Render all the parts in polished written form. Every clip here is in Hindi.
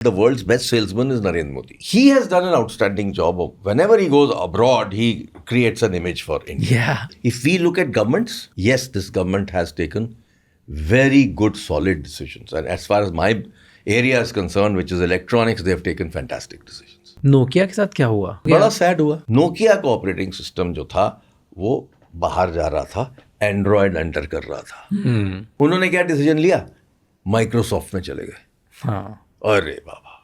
The world's best salesman is Narendra Modi. He has done an outstanding job of whenever he goes abroad, he creates an image for India. Yeah. If we look at governments, yes, this government has taken very good, solid decisions. And as far as my area is concerned, which is electronics, they have taken fantastic decisions. Nokia के साथ क्या हुआ? बड़ा सैड हुआ. नोकिया का ऑपरेटिंग सिस्टम जो था वो बाहर जा रहा था, एंड्रॉयड एंटर कर रहा था. उन्होंने क्या डिसीजन लिया? माइक्रोसॉफ्ट में चले गए. हाँ. अरे बाबा,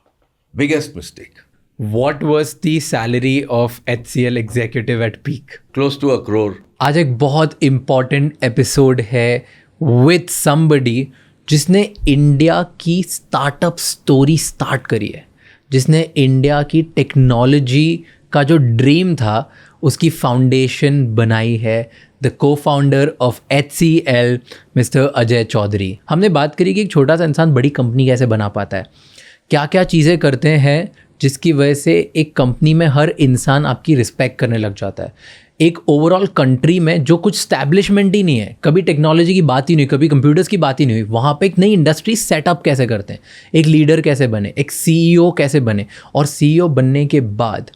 biggest mistake. What was the salary of HCL executive at peak? Close to 1 crore. आज एक बहुत इम्पॉर्टेंट एपिसोड है with somebody जिसने इंडिया की स्टार्टअप स्टोरी स्टार्ट करी है, जिसने इंडिया की टेक्नोलॉजी का जो ड्रीम था उसकी फाउंडेशन बनाई है. The co-founder of HCL mister Ajay Chaudhary. हमने बात करी कि एक छोटा सा इंसान बड़ी कंपनी कैसे बना पाता है, क्या क्या चीज़ें करते हैं जिसकी वजह से एक कंपनी में हर इंसान आपकी रिस्पेक्ट करने लग जाता है. एक ओवरऑल कंट्री में जो कुछ स्टैब्लिशमेंट ही नहीं है, कभी टेक्नोलॉजी की बात ही नहीं, कभी कंप्यूटर्स की बात ही नहीं हुई, वहाँ पे एक नई इंडस्ट्री सेटअप कैसे करते हैं, एक लीडर कैसे बने, एक CEO कैसे बने, और CEO बनने के बाद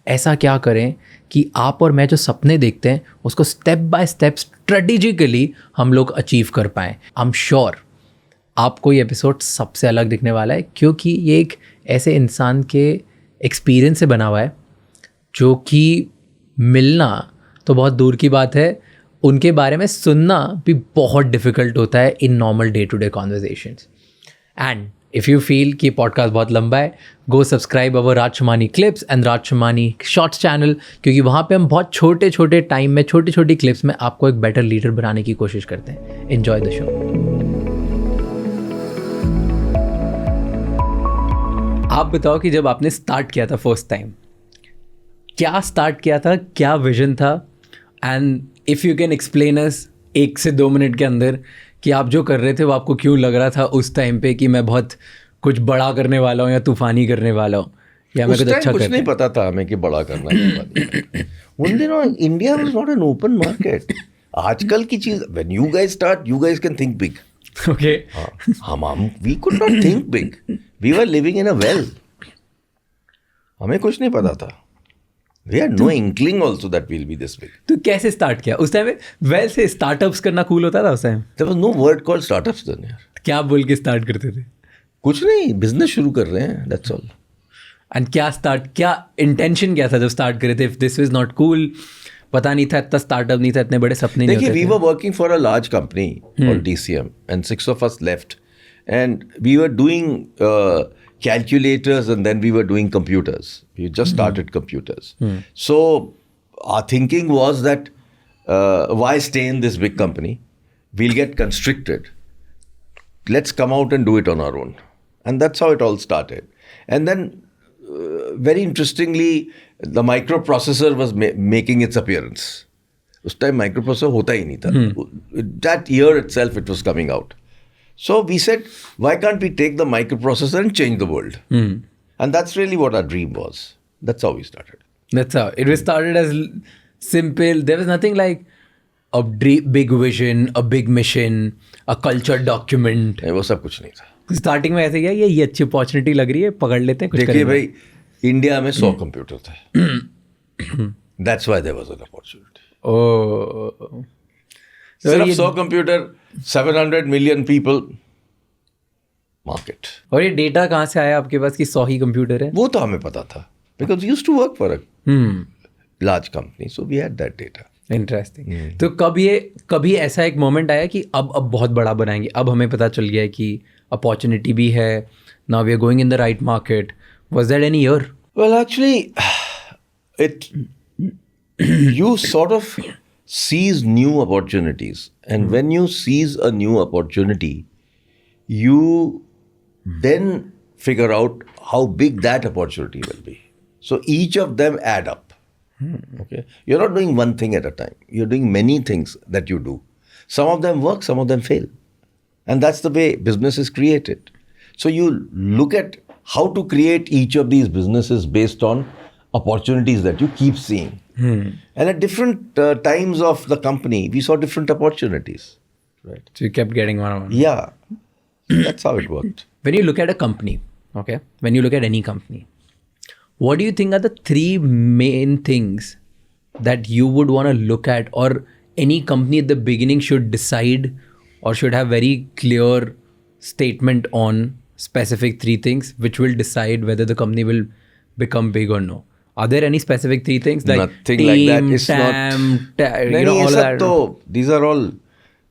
ऐसा क्या करें कि आप और मैं जो सपने देखते हैं उसको स्टेप बाय स्टेप स्ट्रेटेजिकली हम लोग अचीव कर पाएँ. आई एम श्योर आपको ये एपिसोड सबसे अलग दिखने वाला है, क्योंकि ये एक ऐसे इंसान के एक्सपीरियंस से बना हुआ है जो कि मिलना तो बहुत दूर की बात है, उनके बारे में सुनना भी बहुत डिफ़िकल्ट होता है in normal day to day conversations. And if you feel कि पॉडकास्ट बहुत लंबा है, go subscribe our Raj Shamani clips and Raj Shamani shorts channel, क्योंकि वहाँ पे हम बहुत छोटे छोटे टाइम में छोटी छोटी क्लिप्स में आपको एक बेटर लीडर बनाने की कोशिश करते हैं. Enjoy the show. आप बताओ कि जब आपने स्टार्ट किया था फर्स्ट टाइम, क्या स्टार्ट किया था, क्या विजन था, and if you can explain us 1 से 2 मिनट के अंदर कि आप जो कर रहे थे वो आपको क्यों लग रहा था उस टाइम पे कि मैं बहुत कुछ बड़ा करने वाला हूँ या तूफानी करने वाला हूँ, या मैं कुछ अच्छा कुछ नहीं पता था हमें कि बड़ा करना है. उन दिनों India was not an open market. आजकल की चीज़, when you guys start, you guys can think big. Okay. We could not think big. We were living in a well. हमें कुछ नहीं पता था. We had no inkling also that we'll be this big. तो कैसे स्टार्ट किया उस टाइम? वेल से स्टार्टअप्स करना कूल होता था उस time? There was no word called startups then यार. क्या बोल के स्टार्ट करते थे? कुछ नहीं, बिजनेस शुरू कर रहे हैं, that's all. एंड क्या इंटेंशन क्या था जब स्टार्ट करे थे? दिस इज नॉट कूल, पता नहीं था, इतना स्टार्टअप नहीं था, इतने बड़े सपने नहीं होते थे. We were working for a large company called DCM, and 6 of us left, and we were doing calculators, and then we were doing computers. We just started computers. So our thinking was that why stay in this big company? We'll get constricted. Let's come out and do it on our own. And that's how it all started. And then very interestingly, the microprocessor was making its appearance. उस टाइम microprocessor होता ही नहीं था. That year itself it was coming out. So we said, why can't we take the microprocessor and change the world? And that's really what our dream was. That's how we started. That's how it was started, as simple. There was nothing like a big vision, a big mission, a culture document. नहीं, वो सब कुछ नहीं था. स्टार्टिंग में ऐसे क्या, ये अच्छी अपॉर्चुनिटी लग रही है, पकड़ लेते हैं, कुछ देखिए भाई, इंडिया में 100 कंप्यूटर थे. That's why there was an opportunity. Oh. सिर्फ 100 कंप्यूटर, 700 million people, market. और ये डेटा कहाँ से आया आपके पास कि 100 ही कंप्यूटर है? वो तो हमें पता था, because we used to work for a large company, so we had that data. Interesting. तो कभी ऐसा एक मोमेंट आया कि अब बहुत बड़ा बनाएंगे, अब हमें पता चल गया है कि अपॉर्चुनिटी भी है, now we are going in the right market. Was that any year? Well, actually, you sort of seize new opportunities, and when you seize a new opportunity, you then figure out how big that opportunity will be. So each of them add up. Okay, you're not doing one thing at a time. You're doing many things that you do. Some of them work, some of them fail, and that's the way business is created. So you look at how to create each of these businesses based on opportunities that you keep seeing. And at different times of the company, we saw different opportunities. Right. So you kept getting one on one. Yeah, that's how it worked. When you look at a company, okay, when you look at any company, what do you think are the 3 main things that you would want to look at, or any company at the beginning should decide or should have very clear statement on specific 3 things which will decide whether the company will become big or no? Are there any specific 3 things like Nothing team, like that. It's TAM, नहीं, all ये of सब that? तो, these are all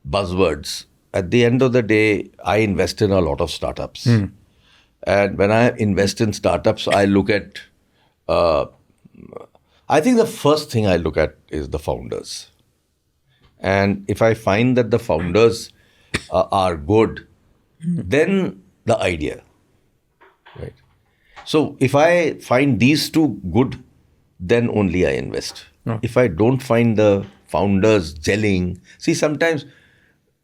buzzwords. At the end of the day, I invest in a lot of startups. And when I invest in startups, I look at, I think the first thing I look at is the founders. And if I find that the founders are good, then the idea, right? So if I find these 2 good, then only I invest. If I don't find the founders gelling, see, sometimes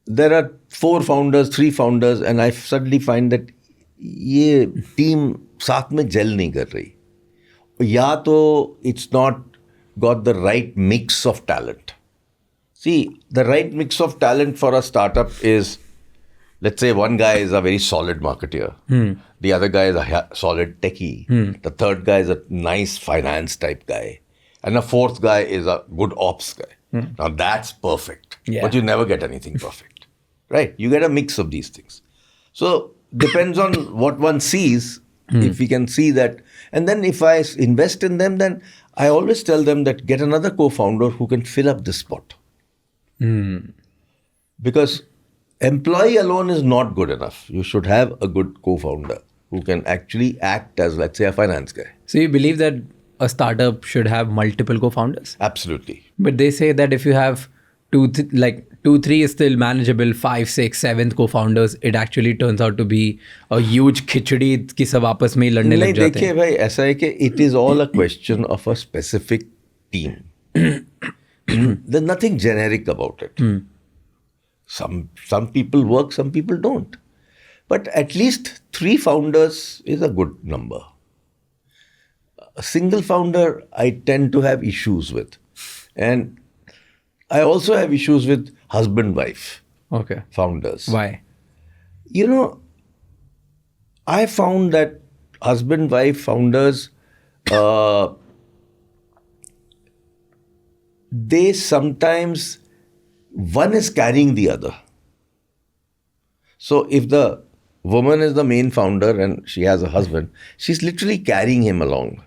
there are 4 founders, 3 founders, and I suddenly find that ये team साथ में gel नहीं कर रही. या तो it's not got the right mix of talent. See, the right mix of talent for a startup is, let's say one guy is a very solid marketeer. The other guy is a solid techie. The third guy is a nice finance type guy. And the fourth guy is a good ops guy. Now that's perfect. Yeah. But you never get anything perfect. Right? You get a mix of these things. So depends on what one sees. If we can see that. And then if I invest in them, then I always tell them that get another co-founder who can fill up this spot. Because employee alone is not good enough. You should have a good co-founder who can actually act as, let's say, a finance guy. So you believe that a startup should have multiple co-founders? Absolutely. But they say that if you have 2, 3 is still manageable, 5, 6, 7 co-founders, it actually turns out to be a huge khichdi कि सब आपस में ही लड़ने लग जाते हैं. देखिए भाई, ऐसा है कि it is all a question of a specific team. There's nothing generic about it. Some people work, some people don't. But at least 3 founders is a good number. A single founder, I tend to have issues with. And I also have issues with husband-wife founders. Why? You know, I found that husband-wife founders, they sometimes, one is carrying the other. So if the woman is the main founder and she has a husband, she's literally carrying him along.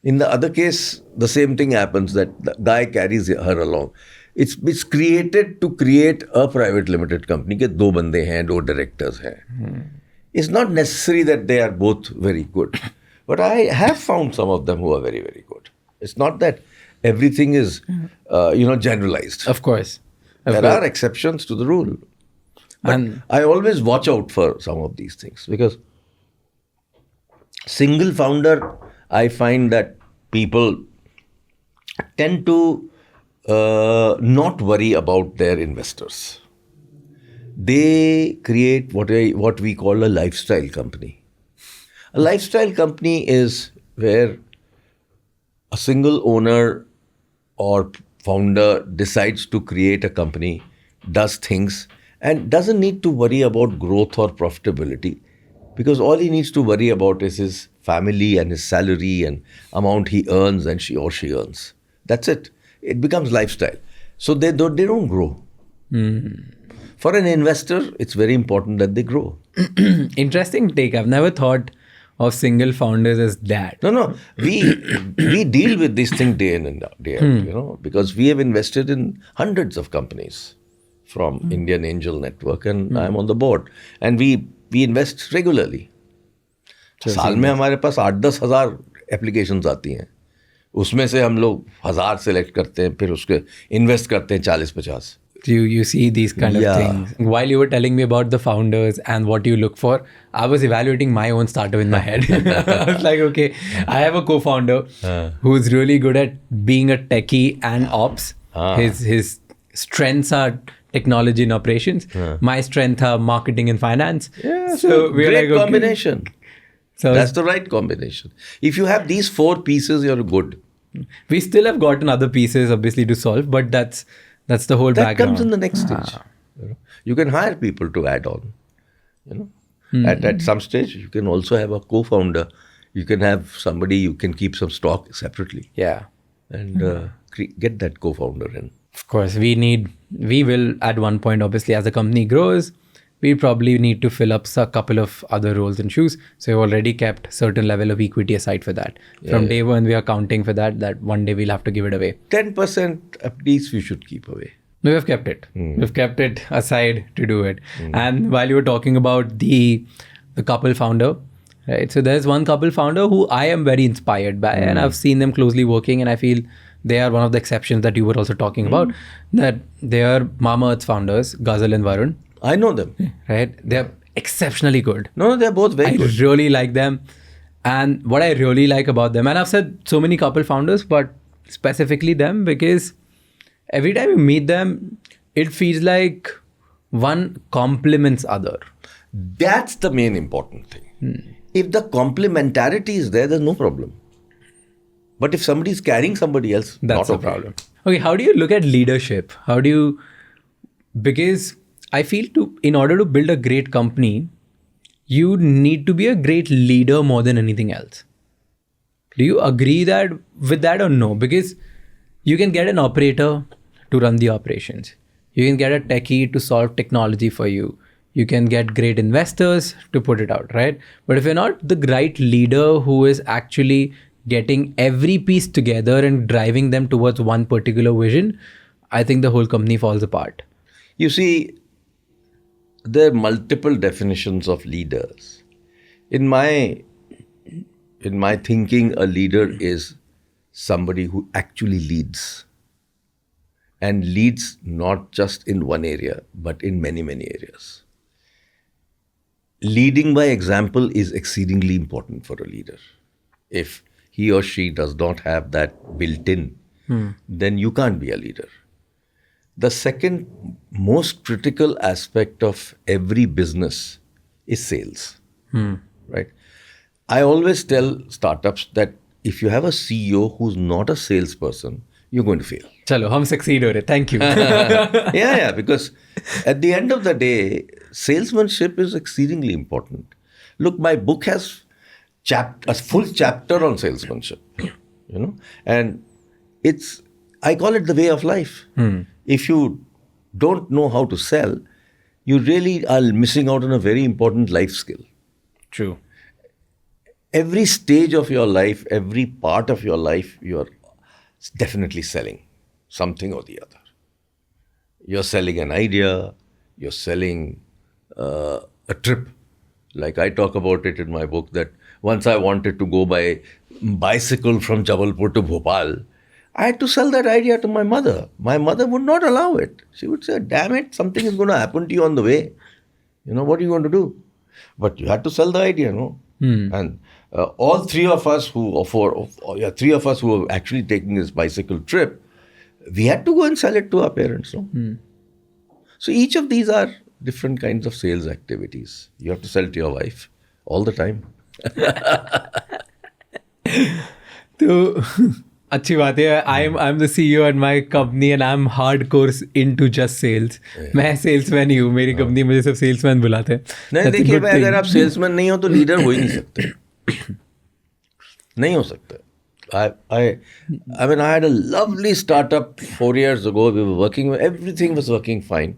In the other case, the same thing happens, that the guy carries her along. It's created to create a private limited company के 2 बंदे हैं, 2 directors हैं. It's not necessary that they are both very good. But I have found some of them who are very, very good. It's not that everything is, generalized. Of course. There are exceptions to the rule. But I always watch out for some of these things because single founder, I find that people tend to not worry about their investors. They create what we call a lifestyle company. A lifestyle company is where a single owner or founder decides to create a company, does things, and doesn't need to worry about growth or profitability, because all he needs to worry about is his family and his salary and amount he earns and she earns. That's it. It becomes lifestyle. So they don't grow. For an investor, it's very important that they grow. Interesting take. I've never thought of single founders as that. No. We deal with this thing day in and day out, because we have invested in hundreds of companies from Indian Angel Network, and I'm on the board. And we invest regularly. साल में हमारे पास 8-10 हज़ार एप्लीकेशंस आती हैं. उसमें से हम लोग 1000 सेलेक्ट करते हैं, फिर उसके इन्वेस्ट करते हैं 40-50. You see these kind of things. While you were telling me about the founders and what you look for, I was evaluating my own startup in my head. I was like, okay, I have a co-founder who's really good at being a techie and ops. His strengths are technology and operations. My strengths are marketing and finance. Yeah, so we're great combination. So that's the right combination. If you have these 4 pieces, you're good. We still have gotten other pieces, obviously, to solve, but that's the whole that background. That comes in the next stage. You can hire people to add on. At some stage, you can also have a co-founder. You can have somebody, you can keep some stock separately. Yeah. And get that co-founder in. Of course, we will at one point, obviously, as the company grows, we probably need to fill up a couple of other roles and shoes. So we've already kept certain level of equity aside for that. From day one, we are counting for that one day we'll have to give it away. 10% at least we should keep away. No, we've kept it. We've kept it aside to do it. And while you were talking about the couple founder, right? So there's one couple founder who I am very inspired by, and I've seen them closely working, and I feel they are one of the exceptions that you were also talking about, that they are Mamaearth founders, Ghazal and Varun. I know them. Right? They're exceptionally good. No, they're both very good. I really like them. And what I really like about them, and I've said so many couple founders, but specifically them, because every time you meet them, it feels like one complements other. That's the main important thing. If the complementarity is there, there's no problem. But if somebody is carrying somebody else, that's not a problem. Okay, how do you look at leadership? Because I feel in order to build a great company, you need to be a great leader more than anything else. Do you agree with that or no? Because you can get an operator to run the operations. You can get a techie to solve technology for you. You can get great investors to put it out, right? But if you're not the right leader who is actually getting every piece together and driving them towards one particular vision, I think the whole company falls apart. You see, there are multiple definitions of leaders. In my thinking, a leader is somebody who actually leads. And leads not just in one area, but in many, many areas. Leading by example is exceedingly important for a leader. If he or she does not have that built in, then you can't be a leader. The second most critical aspect of every business is sales, right? I always tell startups that if you have a CEO who's not a salesperson, you're going to fail. Chalo, hum succeed ho rahe. Thank you. Yeah, because at the end of the day, salesmanship is exceedingly important. Look, my book has a full chapter on salesmanship, and I call it the way of life. If you don't know how to sell, you really are missing out on a very important life skill. True. Every stage of your life, every part of your life, you're definitely selling something or the other. You're selling an idea, you're selling a trip. Like I talk about it in my book that once I wanted to go by bicycle from Jabalpur to Bhopal, I had to sell that idea to my mother. My mother would not allow it. She would say, damn it, something is going to happen to you on the way. What are you going to do? But you had to sell the idea, no? And all three of us who were actually taking this bicycle trip, we had to go and sell it to our parents, no? So each of these are different kinds of sales activities. You have to sell to your wife all the time. So, अच्छी बात है. I'm the CEO at my company and I'm hardcore into just sales. मैं salesman ही हूँ. मेरी कंपनी मुझे सब salesman बुलाते हैं. नहीं, देखिए भाई, अगर आप salesman नहीं हो तो leader हो ही नहीं सकते. नहीं हो सकते. I mean, I had a lovely startup 4 years ago. We were working, everything was working fine.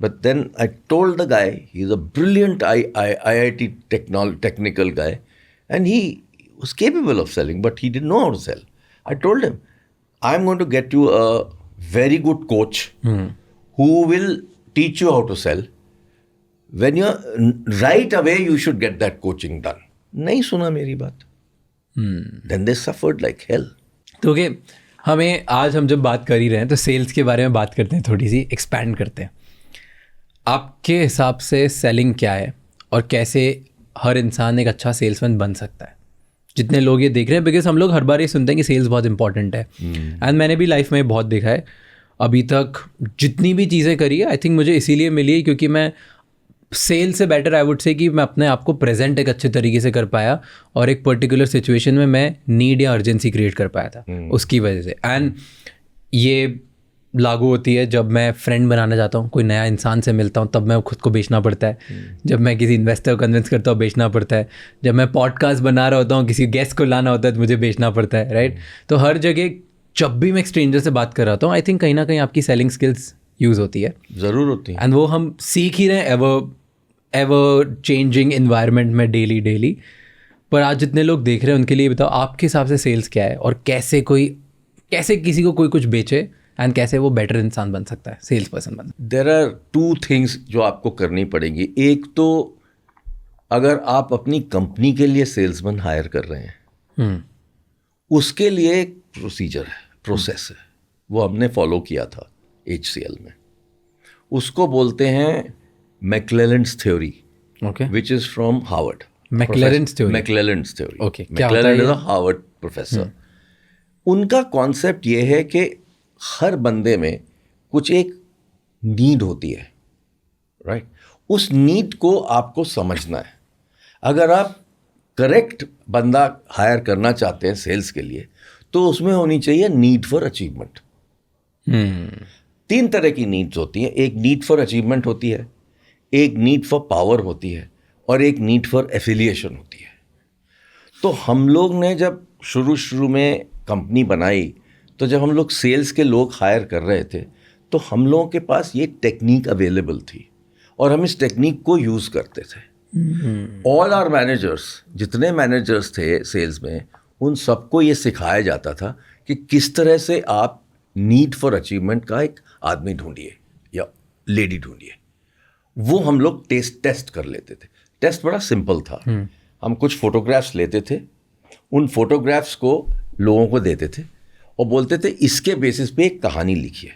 But then I told the guy, he's a brilliant IIT technical guy, and he was capable of selling, but he didn't know how to sell. I told him, I'm going to get you a very good coach who will teach you how to sell. When you're right away, you should get that coaching done. नहीं सुना मेरी बात. Then they suffered like hell. तो ओके, आज हम जब बात कर ही रहे हैं तो सेल्स के बारे में बात करते हैं, थोड़ी सी एक्सपैंड करते हैं. आपके हिसाब से सेलिंग क्या है और कैसे हर इंसान एक अच्छा सेल्समैन बन सकता है? जितने लोग ये देख रहे हैं, बिकॉज हम लोग हर बार ये सुनते हैं कि सेल्स बहुत इंपॉर्टेंट है, एंड मैंने भी लाइफ में बहुत देखा है. अभी तक जितनी भी चीज़ें करी है, आई थिंक मुझे इसीलिए मिली है क्योंकि मैं सेल से बेटर आई वुड से कि मैं अपने आप को प्रेजेंट एक अच्छे तरीके से कर पाया और एक पर्टिकुलर सिचुएशन में मैं नीड या अर्जेंसी क्रिएट कर पाया था उसकी वजह से. एंड ये लागू होती है जब मैं फ्रेंड बनाना चाहता हूँ, कोई नया इंसान से मिलता हूँ, तब मैं खुद को बेचना पड़ता है। जब मैं किसी इन्वेस्टर को कन्विंस करता हूँ, बेचना पड़ता है। जब मैं पॉडकास्ट बना रहा होता हूँ, किसी गेस्ट को लाना होता है तो मुझे बेचना पड़ता है, राइट। तो हर जगह जब भी मैं एक स्ट्रेंजर से बात कर रहा हूँ, आई थिंक कहीं ना कहीं आपकी सेलिंग स्किल्स यूज़ होती है, ज़रूर होती है। एंड वो हम सीख ही रहे हैं एवर चेंजिंग इन्वायरमेंट में डेली। पर आज जितने लोग देख रहे हैं उनके लिए बताओ, आपके हिसाब से सेल्स क्या है, और कैसे किसी को कोई कुछ बेचे, एंड कैसे वो बेटर इंसान बन सकता है, सेल्स पर्सन बन। देयर आर 2 थिंग्स जो आपको करनी पड़ेंगी। एक तो अगर आप अपनी कंपनी के लिए सेल्समैन हायर कर रहे हैं, उसके लिए एक प्रोसेस है, वो हमने फॉलो किया था HCL में। उसको बोलते हैं McClelland's theory, which is from Harvard. McClelland's theory, okay, McClelland is a Harvard professor. उनका कॉन्सेप्ट ये है कि हर बंदे में कुछ एक नीड होती है, राइट। उस नीड को आपको समझना है। अगर आप करेक्ट बंदा हायर करना चाहते हैं सेल्स के लिए, तो उसमें होनी चाहिए नीड फॉर अचीवमेंट। 3 तरह की नीड्स होती हैं। एक नीड फॉर अचीवमेंट होती है, एक नीड फॉर पावर होती है, और एक नीड फॉर एफिलिएशन होती है। तो हम लोग ने जब शुरू में कंपनी बनाई, तो जब हम लोग सेल्स के लोग हायर कर रहे थे, तो हम लोगों के पास ये टेक्निक अवेलेबल थी, और हम इस टेक्निक को यूज़ करते थे। ऑल आवर मैनेजर्स, जितने मैनेजर्स थे सेल्स में, उन सबको ये सिखाया जाता था कि किस तरह से आप नीड फॉर अचीवमेंट का एक आदमी ढूंढिए या लेडी ढूंढिए। वो हम लोग टेस्ट कर लेते थे। टेस्ट बड़ा सिंपल था। हम कुछ फोटोग्राफ्स लेते थे, उन फोटोग्राफ्स को लोगों को देते थे और बोलते थे इसके बेसिस पे एक कहानी लिखिए।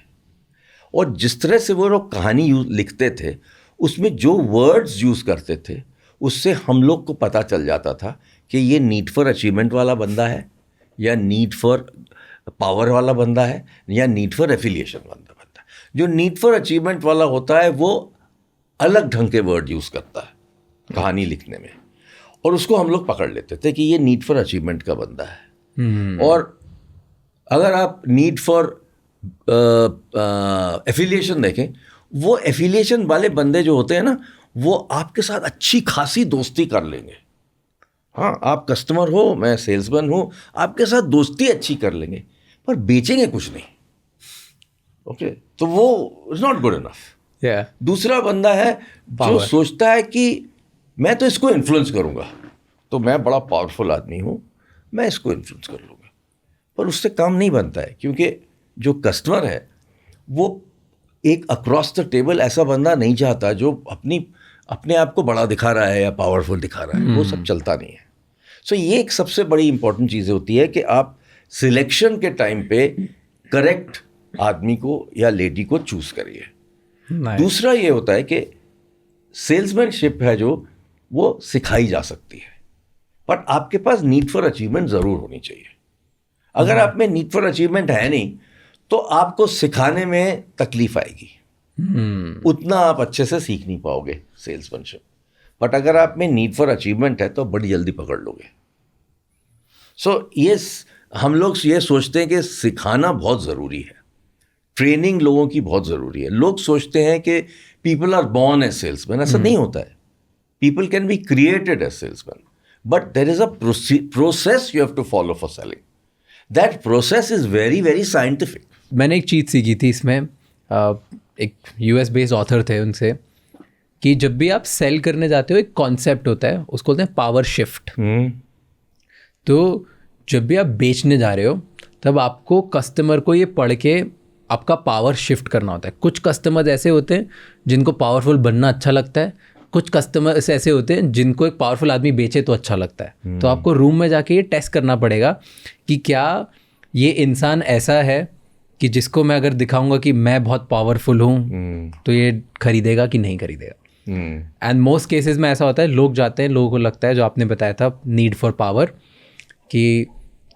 और जिस तरह से वो लोग कहानी लिखते थे, उसमें जो वर्ड्स यूज़ करते थे, उससे हम लोग को पता चल जाता था कि ये नीड फॉर अचीवमेंट वाला बंदा है, या नीड फॉर पावर वाला बंदा है, या नीड फॉर एफिलिएशन वाला बंदा है। जो नीड फॉर अचीवमेंट वाला होता है, वो अलग ढंग के वर्ड यूज़ करता है कहानी लिखने में, और उसको हम लोग पकड़ लेते थे कि ये नीड फॉर अचीवमेंट का बंदा है। और अगर आप नीड फॉर एफिलिएशन देखें, वो एफिलिएशन वाले बंदे जो होते हैं ना, वो आपके साथ अच्छी खासी दोस्ती कर लेंगे। हाँ, आप कस्टमर हो, मैं सेल्समैन हूँ, आपके साथ दोस्ती अच्छी कर लेंगे, पर बेचेंगे कुछ नहीं। ओके, तो वो इज नॉट गुड इनफ। दूसरा बंदा है जो सोचता है कि मैं तो इसको इन्फ्लुएंस करूँगा, तो मैं बड़ा पावरफुल आदमी हूँ, मैं इसको इन्फ्लुएंस कर लूँगा। पर उससे काम नहीं बनता है, क्योंकि जो कस्टमर है वो एक अक्रॉस द टेबल ऐसा बंदा नहीं चाहता जो अपने आप को बड़ा दिखा रहा है या पावरफुल दिखा रहा है। वो सब चलता नहीं है। सो ये एक सबसे बड़ी इंपॉर्टेंट चीज़ होती है कि आप सिलेक्शन के टाइम पे करेक्ट आदमी को या लेडी को चूज करिए। दूसरा ये होता है कि सेल्समैनशिप है जो वो सिखाई जा सकती है, बट आपके पास नीड फॉर अचीवमेंट ज़रूर होनी चाहिए। अगर आप में नीड फॉर अचीवमेंट है नहीं, तो आपको सिखाने में तकलीफ आएगी, उतना आप अच्छे से सीख नहीं पाओगे सेल्समैनशिप। बट अगर आप में नीड फॉर अचीवमेंट है तो बड़ी जल्दी पकड़ लोगे। सो ये हम लोग ये सोचते हैं कि सिखाना बहुत ज़रूरी है, ट्रेनिंग लोगों की बहुत ज़रूरी है। लोग सोचते हैं कि people are born as salesman, ऐसा नहीं होता है। People can be created as salesman, but there is a process you have to follow for selling. That process is very very scientific. मैंने एक चीज़ सीखी थी इसमें, एक US बेस्ड ऑथर थे उनसे, कि जब भी आप सेल करने जाते हो एक कॉन्सेप्ट होता है, उसको बोलते हैं पावर शिफ्ट। तो जब भी आप बेचने जा रहे हो, तब आपको कस्टमर को ये पढ़ के आपका पावर शिफ्ट करना होता है। कुछ कस्टमर्स ऐसे होते हैं जिनको पावरफुल बनना अच्छा लगता है, कुछ कस्टमर्स ऐसे होते हैं जिनको एक पावरफुल आदमी बेचे तो अच्छा लगता है। तो आपको रूम में जाके ये टेस्ट करना पड़ेगा कि क्या ये इंसान ऐसा है कि जिसको मैं अगर दिखाऊंगा कि मैं बहुत पावरफुल हूँ तो ये खरीदेगा कि नहीं खरीदेगा। एंड मोस्ट केसेस में ऐसा होता है, लोग जाते हैं, लोगों को लगता है, जो आपने बताया था नीड फॉर पावर, कि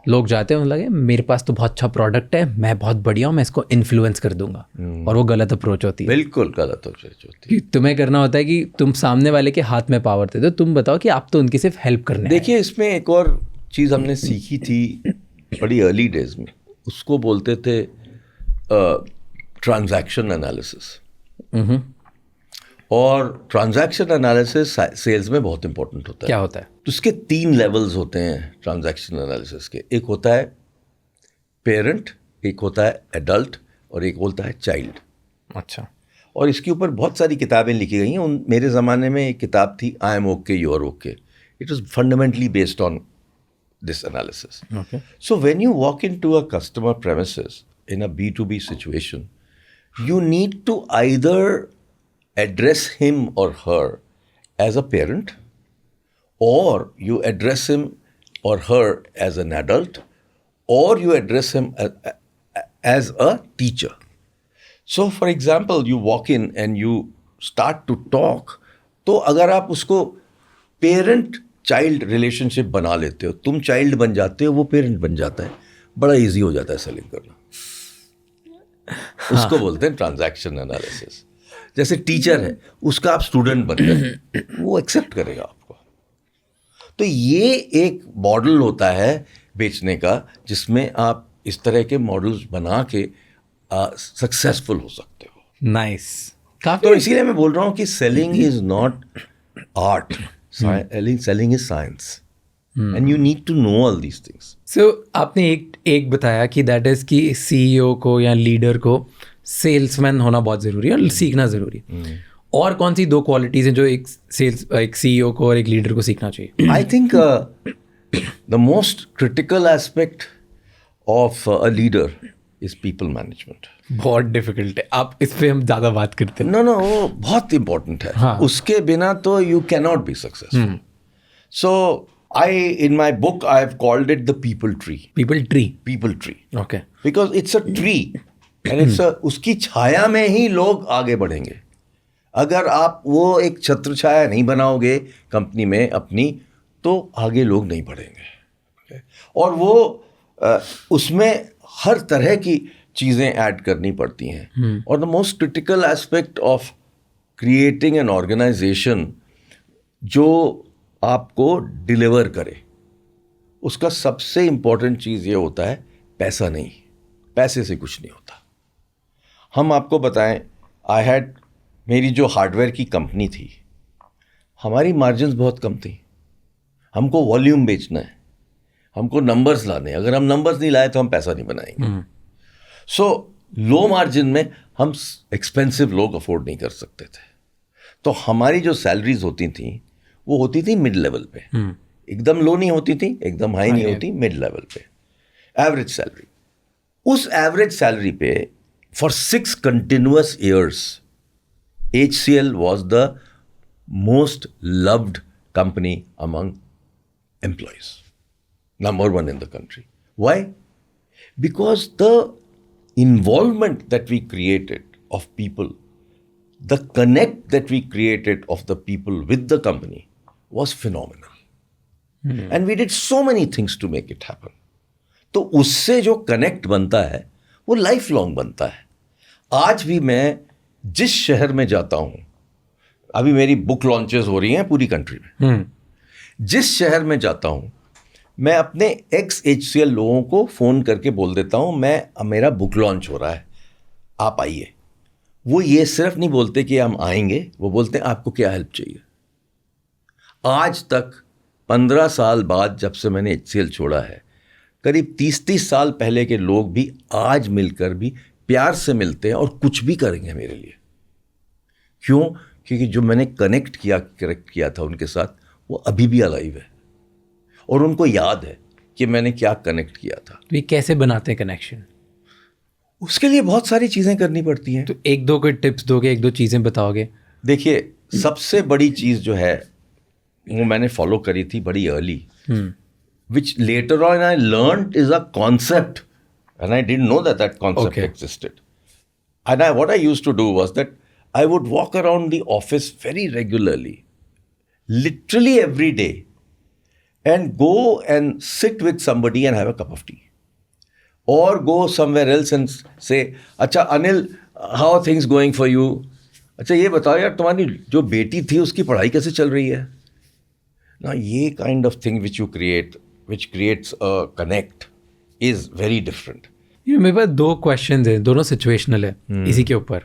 लोग जाते हैं, लगे मेरे पास तो बहुत अच्छा प्रोडक्ट है, मैं बहुत बढ़िया हूँ, मैं इसको इन्फ्लुएंस कर दूंगा। और वो गलत अप्रोच होती है, बिल्कुल गलत अप्रोच होती है। तुम्हें करना होता है कि तुम सामने वाले के हाथ में पावर दे दो, तुम बताओ कि आप तो उनकी सिर्फ हेल्प करने। देखिए, इसमें एक और चीज़ हमने सीखी थी बड़ी अर्ली डेज में, उसको बोलते थे ट्रांजैक्शन एनालिसिस। और ट्रांजैक्शन एनालिसिस सेल्स में बहुत इंपॉर्टेंट होता है। क्या होता है? तो उसके 3 लेवल्स होते हैं ट्रांजैक्शन एनालिसिस के। एक होता है पेरेंट, एक होता है एडल्ट और एक होता है चाइल्ड। अच्छा। और इसके ऊपर बहुत सारी किताबें लिखी गई हैं। मेरे ज़माने में एक किताब थी I am okay you are okay. It was fundamentally based on this analysis. Okay. So when you walk into a customer premises in a B2B situation, you need to either address him or her as a parent, or you address him or her as an adult, or you address him as a teacher. So for example, you walk in and you start to talk, तो अगर आप उसको parent चाइल्ड रिलेशनशिप बना लेते हो, तुम चाइल्ड बन जाते हो, वो पेरेंट बन जाता है, बड़ा इजी हो जाता है सेलिंग करना। उसको बोलते हैं ट्रांजैक्शन एनालिसिस। जैसे टीचर है, उसका आप स्टूडेंट बन गए, वो एक्सेप्ट करेगा आपको। तो ये एक मॉडल होता है बेचने का, जिसमें आप इस तरह के मॉडल्स बना के सक्सेसफुल हो सकते हो। नाइस। तो इसीलिए मैं बोल रहा हूँ कि selling is not art, selling is science, and you need to know all these things. So आपने एक बताया कि दैट इज कि सीईओ को या लीडर को सेल्समैन होना बहुत ज़रूरी है और सीखना ज़रूरी है। और कौन सी 2 क्वालिटीज़ हैं जो एक सीईओ को और एक लीडर को सीखना चाहिए? I think the most critical aspect of a leader is people management. बहुत डिफिकल्ट है, आप इस पे हम ज़्यादा बात करते हैं। No, वो बहुत इंपॉर्टेंट है। हाँ. उसके बिना तो you cannot be successful. So in my book I have called it the people tree. People tree. People tree. Okay. Because it's a tree and उसकी छाया में ही लोग आगे बढ़ेंगे। अगर आप वो एक छत्र छाया नहीं बनाओगे कंपनी में अपनी, तो आगे लोग नहीं बढ़ेंगे। और वो उसमें हर तरह की चीज़ें ऐड करनी पड़ती हैं। और the most critical aspect of creating an organisation जो आपको डिलीवर करे, उसका सबसे इम्पॉर्टेंट चीज़ ये होता है पैसा नहीं। पैसे से कुछ नहीं होता। हम आपको बताएं, मेरी जो हार्डवेयर की कंपनी थी, हमारी मार्जिन्स बहुत कम थी। हमको वॉल्यूम बेचना है, हमको नंबर्स लाने। अगर हम नंबर्स नहीं लाए तो हम पैसा नहीं बनाएंगे। सो लो मार्जिन में हम एक्सपेंसिव लोग अफोर्ड नहीं कर सकते थे। तो हमारी जो सैलरीज होती थी वो होती थी मिड लेवल पे। एकदम लो नहीं होती थी, एकदम हाई नहीं होती, मिड लेवल पे एवरेज सैलरी। उस एवरेज सैलरी पे for 6 continuous years HCL was the most loved company among employees, number 1 in the country. Why? Because the involvement that we created of people, the connect that we created of the people with the company was phenomenal. And we did so many things to make it happen. तो उससे जो कनेक्ट बनता है वो लाइफ लॉन्ग बनता है। आज भी मैं जिस शहर में जाता हूं, अभी मेरी बुक लॉन्चेस हो रही हैं पूरी कंट्री में, जिस शहर में जाता हूं मैं अपने एक्स HCL लोगों को फ़ोन करके बोल देता हूं मेरा बुक लॉन्च हो रहा है, आप आइए। वो ये सिर्फ नहीं बोलते कि हम आएंगे, वो बोलते हैं आपको क्या हेल्प चाहिए। आज तक 15 साल बाद जब से मैंने HCL छोड़ा है, करीब 30 साल पहले के लोग भी आज मिलकर भी प्यार से मिलते हैं और कुछ भी करेंगे मेरे लिए। क्यों? क्योंकि जो मैंने कनेक्ट किया था उनके साथ, वो अभी भी अलाइव है और उनको याद है कि मैंने क्या कनेक्ट किया था। तो ये कैसे बनाते हैं कनेक्शन? उसके लिए बहुत सारी चीज़ें करनी पड़ती हैं। तो 1-2 कोई टिप्स दोगे, 1-2 चीज़ें बताओगे? देखिए, सबसे बड़ी चीज़ जो है वो मैंने फॉलो करी थी बड़ी early, which later on I learned is a concept, and I didn't know that concept existed. And what I used to do was that I would walk around the office very regularly, literally every day, and go and sit with somebody and have a cup of tea. Or go somewhere else and say, अच्छा Anil, how are things going for you? अच्छा ये बताओ यार, तुम्हारी जो बेटी थी उसकी पढ़ाई कैसे चल रही है? Now ये kind of thing which you create, which creates a connect, is very different. मेरे पास 2 क्वेश्चंस हैं, दोनों सिचुएशनल है इसी के ऊपर।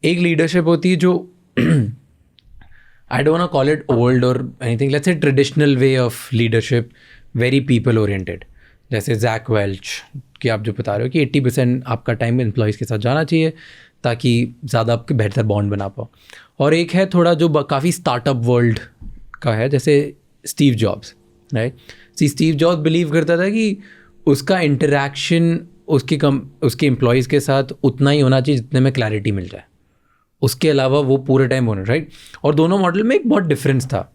एक लीडरशिप होती है जो I don't want to call it old और anything, let's say traditional way of leadership, very people oriented, जैसे जैक वेल्च कि आप जो बता रहे हो कि 80% आपका टाइम एम्प्लॉयज़ के साथ जाना चाहिए ताकि ज़्यादा आपके बेहतर बॉन्ड बना पाओ। और एक है थोड़ा जो काफ़ी स्टार्टअप वर्ल्ड का है, जैसे Steve jobs, right. Steve jobs believe करता था कि उसका इंटरेक्शन उसके एम्प्लॉयज़ के साथ उतना ही होना चाहिए जितने में क्लैरिटी मिल जाए, उसके अलावा वो पूरे टाइम होना, राइट। और दोनों मॉडल में एक बहुत डिफरेंस था।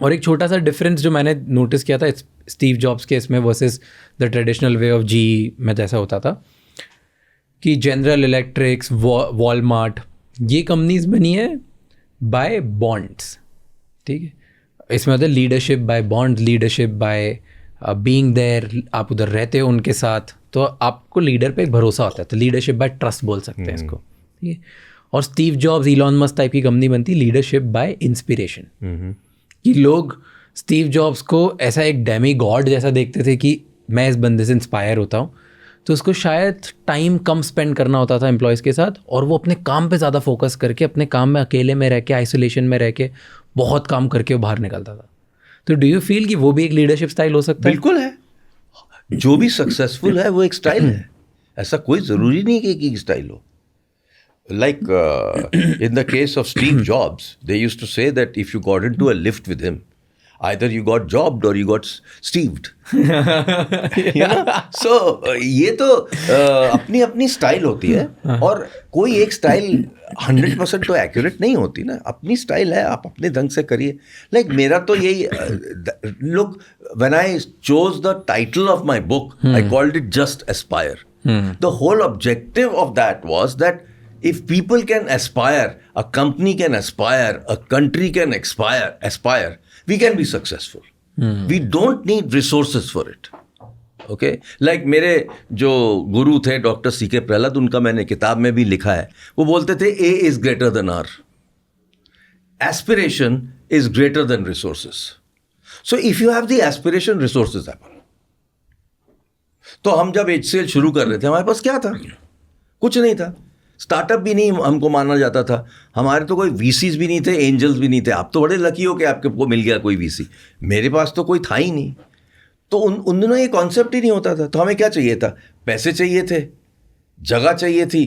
और एक छोटा सा डिफरेंस जो मैंने नोटिस किया था स्टीव जॉब्स के इसमें versus the traditional way of जी में जैसा होता था कि जनरल इलेक्ट्रिक्स, वॉलमार्ट, ये कंपनीज बनी है बाय बॉन्ड्स, ठीक है। इसमें होता है leadership by bond, leadership by being there, आप उधर रहते हो उनके साथ तो आपको लीडर पे एक भरोसा होता है, तो लीडरशिप बाय ट्रस्ट बोल सकते हैं इसको, ठीक है। और Steve jobs, Elon Musk type की कंपनी बनती लीडरशिप बाय इंस्पिरेशन, कि लोग स्टीव जॉब्स को ऐसा एक डेमी गॉड जैसा देखते थे कि मैं इस बंदे से इंस्पायर होता हूँ, तो उसको शायद टाइम कम स्पेंड करना होता था एम्प्लॉयज़ के साथ और वो अपने काम पे ज़्यादा फोकस करके अपने काम में अकेले में रह के, आइसोलेशन में रह के बहुत काम करके वो बाहर निकलता था। तो डू यू फील कि वो भी एक लीडरशिप स्टाइल हो सकता है? बिल्कुल है, जो भी सक्सेसफुल है वो एक स्टाइल है, ऐसा कोई ज़रूरी नहीं कि एक स्टाइल हो। Like in the case of Steve Jobs, they used to say that if you got into a lift with him, either you got jobbed or you got Steved. You know? So ये तो अपनी अपनी स्टाइल होती है और कोई एक स्टाइल 100% तो एक्यूरेट नहीं होती ना। अपनी स्टाइल है, आप अपने ढंग से करिए। Like मेरा तो यही look, when I chose the title of my book, I called it Just Aspire. The whole objective of that was that if people can aspire, a company can aspire, a country can aspire, we can be successful. We don't need resources for it. Okay? Like मेरे जो गुरु थे डॉक्टर C.K. प्रहलाद, उनका मैंने किताब में भी लिखा है, वो बोलते थे A is greater than R. Aspiration is greater than resources. So if you have the aspiration, resources happen. तो हम जब HCL शुरू कर रहे थे, हमारे पास क्या था? कुछ नहीं था। स्टार्टअप भी नहीं हमको माना जाता था, हमारे तो कोई वीसीज भी नहीं थे, एंजल्स भी नहीं थे। आप तो बड़े लकी हो कि आपको मिल गया कोई वीसी, मेरे पास तो कोई था ही नहीं। तो उन दिनों ये कॉन्सेप्ट ही नहीं होता था। तो हमें क्या चाहिए था? पैसे चाहिए थे, जगह चाहिए थी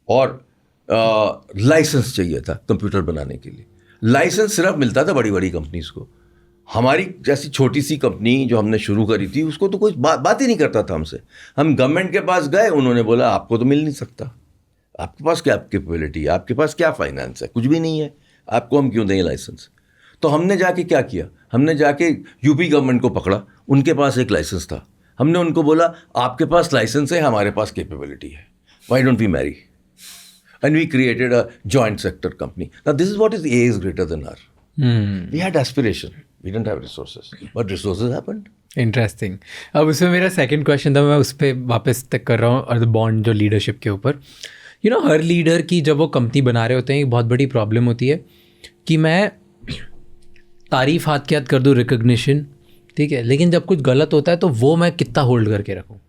और लाइसेंस चाहिए था कंप्यूटर बनाने के लिए। लाइसेंस सिर्फ मिलता था बड़ी बड़ी कंपनीज को। हमारी जैसी छोटी सी कंपनी जो हमने शुरू करी थी उसको तो कोई बात ही नहीं करता था हमसे। हम गवर्नमेंट के पास गए, उन्होंने बोला आपको तो मिल नहीं सकता, आपके पास क्या कैपेबिलिटी है, आपके पास क्या फाइनेंस है, कुछ भी नहीं है, आपको हम क्यों दें लाइसेंस। तो हमने जाके क्या किया, हमने जाके यूपी गवर्नमेंट को पकड़ा, उनके पास एक लाइसेंस था। हमने उनको बोला आपके पास लाइसेंस है, हमारे पास कैपेबिलिटी है, why don't we marry, and we created a joint sector company. Now this is what is A is greater than R. We had aspiration, we didn't have resources, but resources happened. Interesting. अब उसमें मेरा सेकंड क्वेश्चन था, मैं उस पर वापस तक कर रहा हूँ, और द बॉन्ड जो लीडरशिप के ऊपर, यू नो, हर लीडर की जब वो कंपनी बना रहे होते हैं एक बहुत बड़ी प्रॉब्लम होती है कि मैं तारीफ हाथ के हाथ कर दूँ, रिकग्निशन, ठीक है, लेकिन जब कुछ गलत होता है तो वो मैं कितना होल्ड करके रखूँ।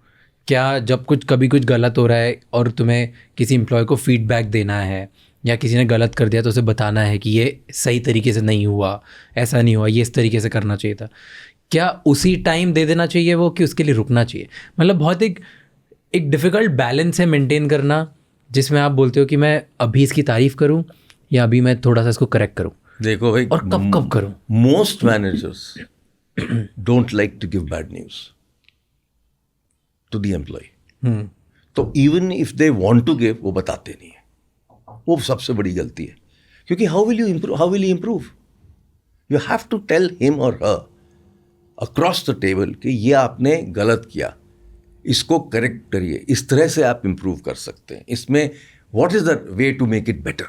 क्या जब कभी कुछ गलत हो रहा है और तुम्हें किसी एम्प्लॉय को फीडबैक देना है या किसी ने गलत कर दिया तो उसे बताना है कि ये सही तरीके से नहीं हुआ, ऐसा नहीं हुआ, ये इस तरीके से करना चाहिए था, क्या उसी टाइम दे देना चाहिए वो कि उसके लिए रुकना चाहिए? मतलब बहुत एक डिफ़िकल्ट बैलेंस है मेंटेन करना, जिसमें आप बोलते हो कि मैं अभी इसकी तारीफ करूं या अभी मैं थोड़ा सा इसको करेक्ट करूं। देखो भाई, और कब करूं? Most managers don't like to give bad news to the employ. तो even if they want to give, वो बताते नहीं है, वो सबसे बड़ी गलती है। क्योंकि how will you improve? You have to tell him और हर अक्रॉस द टेबल कि ये आपने गलत किया, इसको करेक्ट करिए, इस तरह से आप इम्प्रूव कर सकते हैं। इसमें what is the way to make it better?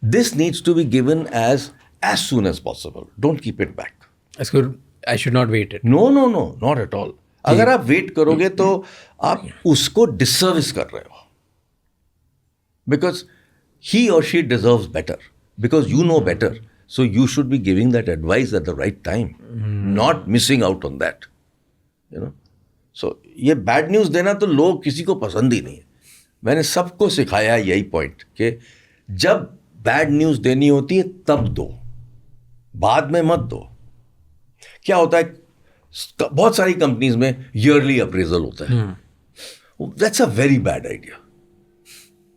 This needs to be given as soon as possible. Don't keep it back. I should not wait it. No, not at all. अगर आप वेट करोगे तो आप उसको डिसर्विस कर रहे हो, बिकॉज ही और she deserves better, because you know better, so you should be giving that advice at the right time, not missing out on that, you know. सो ये बैड न्यूज़ देना तो लोग किसी को पसंद ही नहीं है। मैंने सबको सिखाया यही पॉइंट कि जब बैड न्यूज़ देनी होती है तब दो, बाद में मत दो। क्या होता है, बहुत सारी कंपनीज में ईयरली अप्रेजल होता है, that's a very bad idea.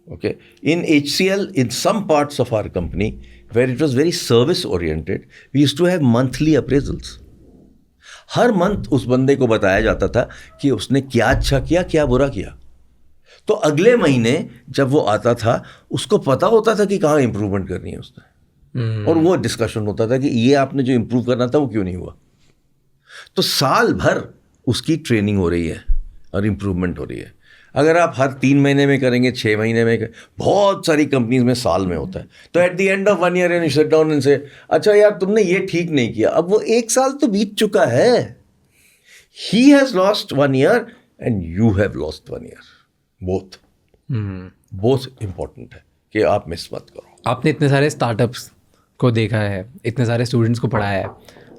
Okay, in HCL, in some parts of our company, where it was very service oriented, we used to have monthly appraisals. Her month उस बंदे को बताया जाता था कि उसने क्या अच्छा किया, क्या बुरा किया। तो अगले महीने जब वो आता था, उसको पता होता था कि कहाँ इंप्रूवमेंट करनी है उसने, और वो डिस्कशन होता था कि ये आपने जो इंप्रूव करना था वो क्यों नहीं हुआ। तो साल भर उसकी ट्रेनिंग हो रही है और इंप्रूवमेंट हो रही है। अगर आप हर 3 महीने में करेंगे, 6 महीने में, बहुत सारी कंपनीज में साल में होता है। तो at the end of 1 year you sit down and से, अच्छा यार तुमने ये ठीक नहीं किया। अब वो 1 साल तो बीत चुका है। He has lost 1 year and you have lost 1 year. Both important है कि आप मिस मत करो। आपने इतने सारे स्टार्टअप्स को देखा है, इतने सारे स्टूडेंट्स को पढ़ाया है,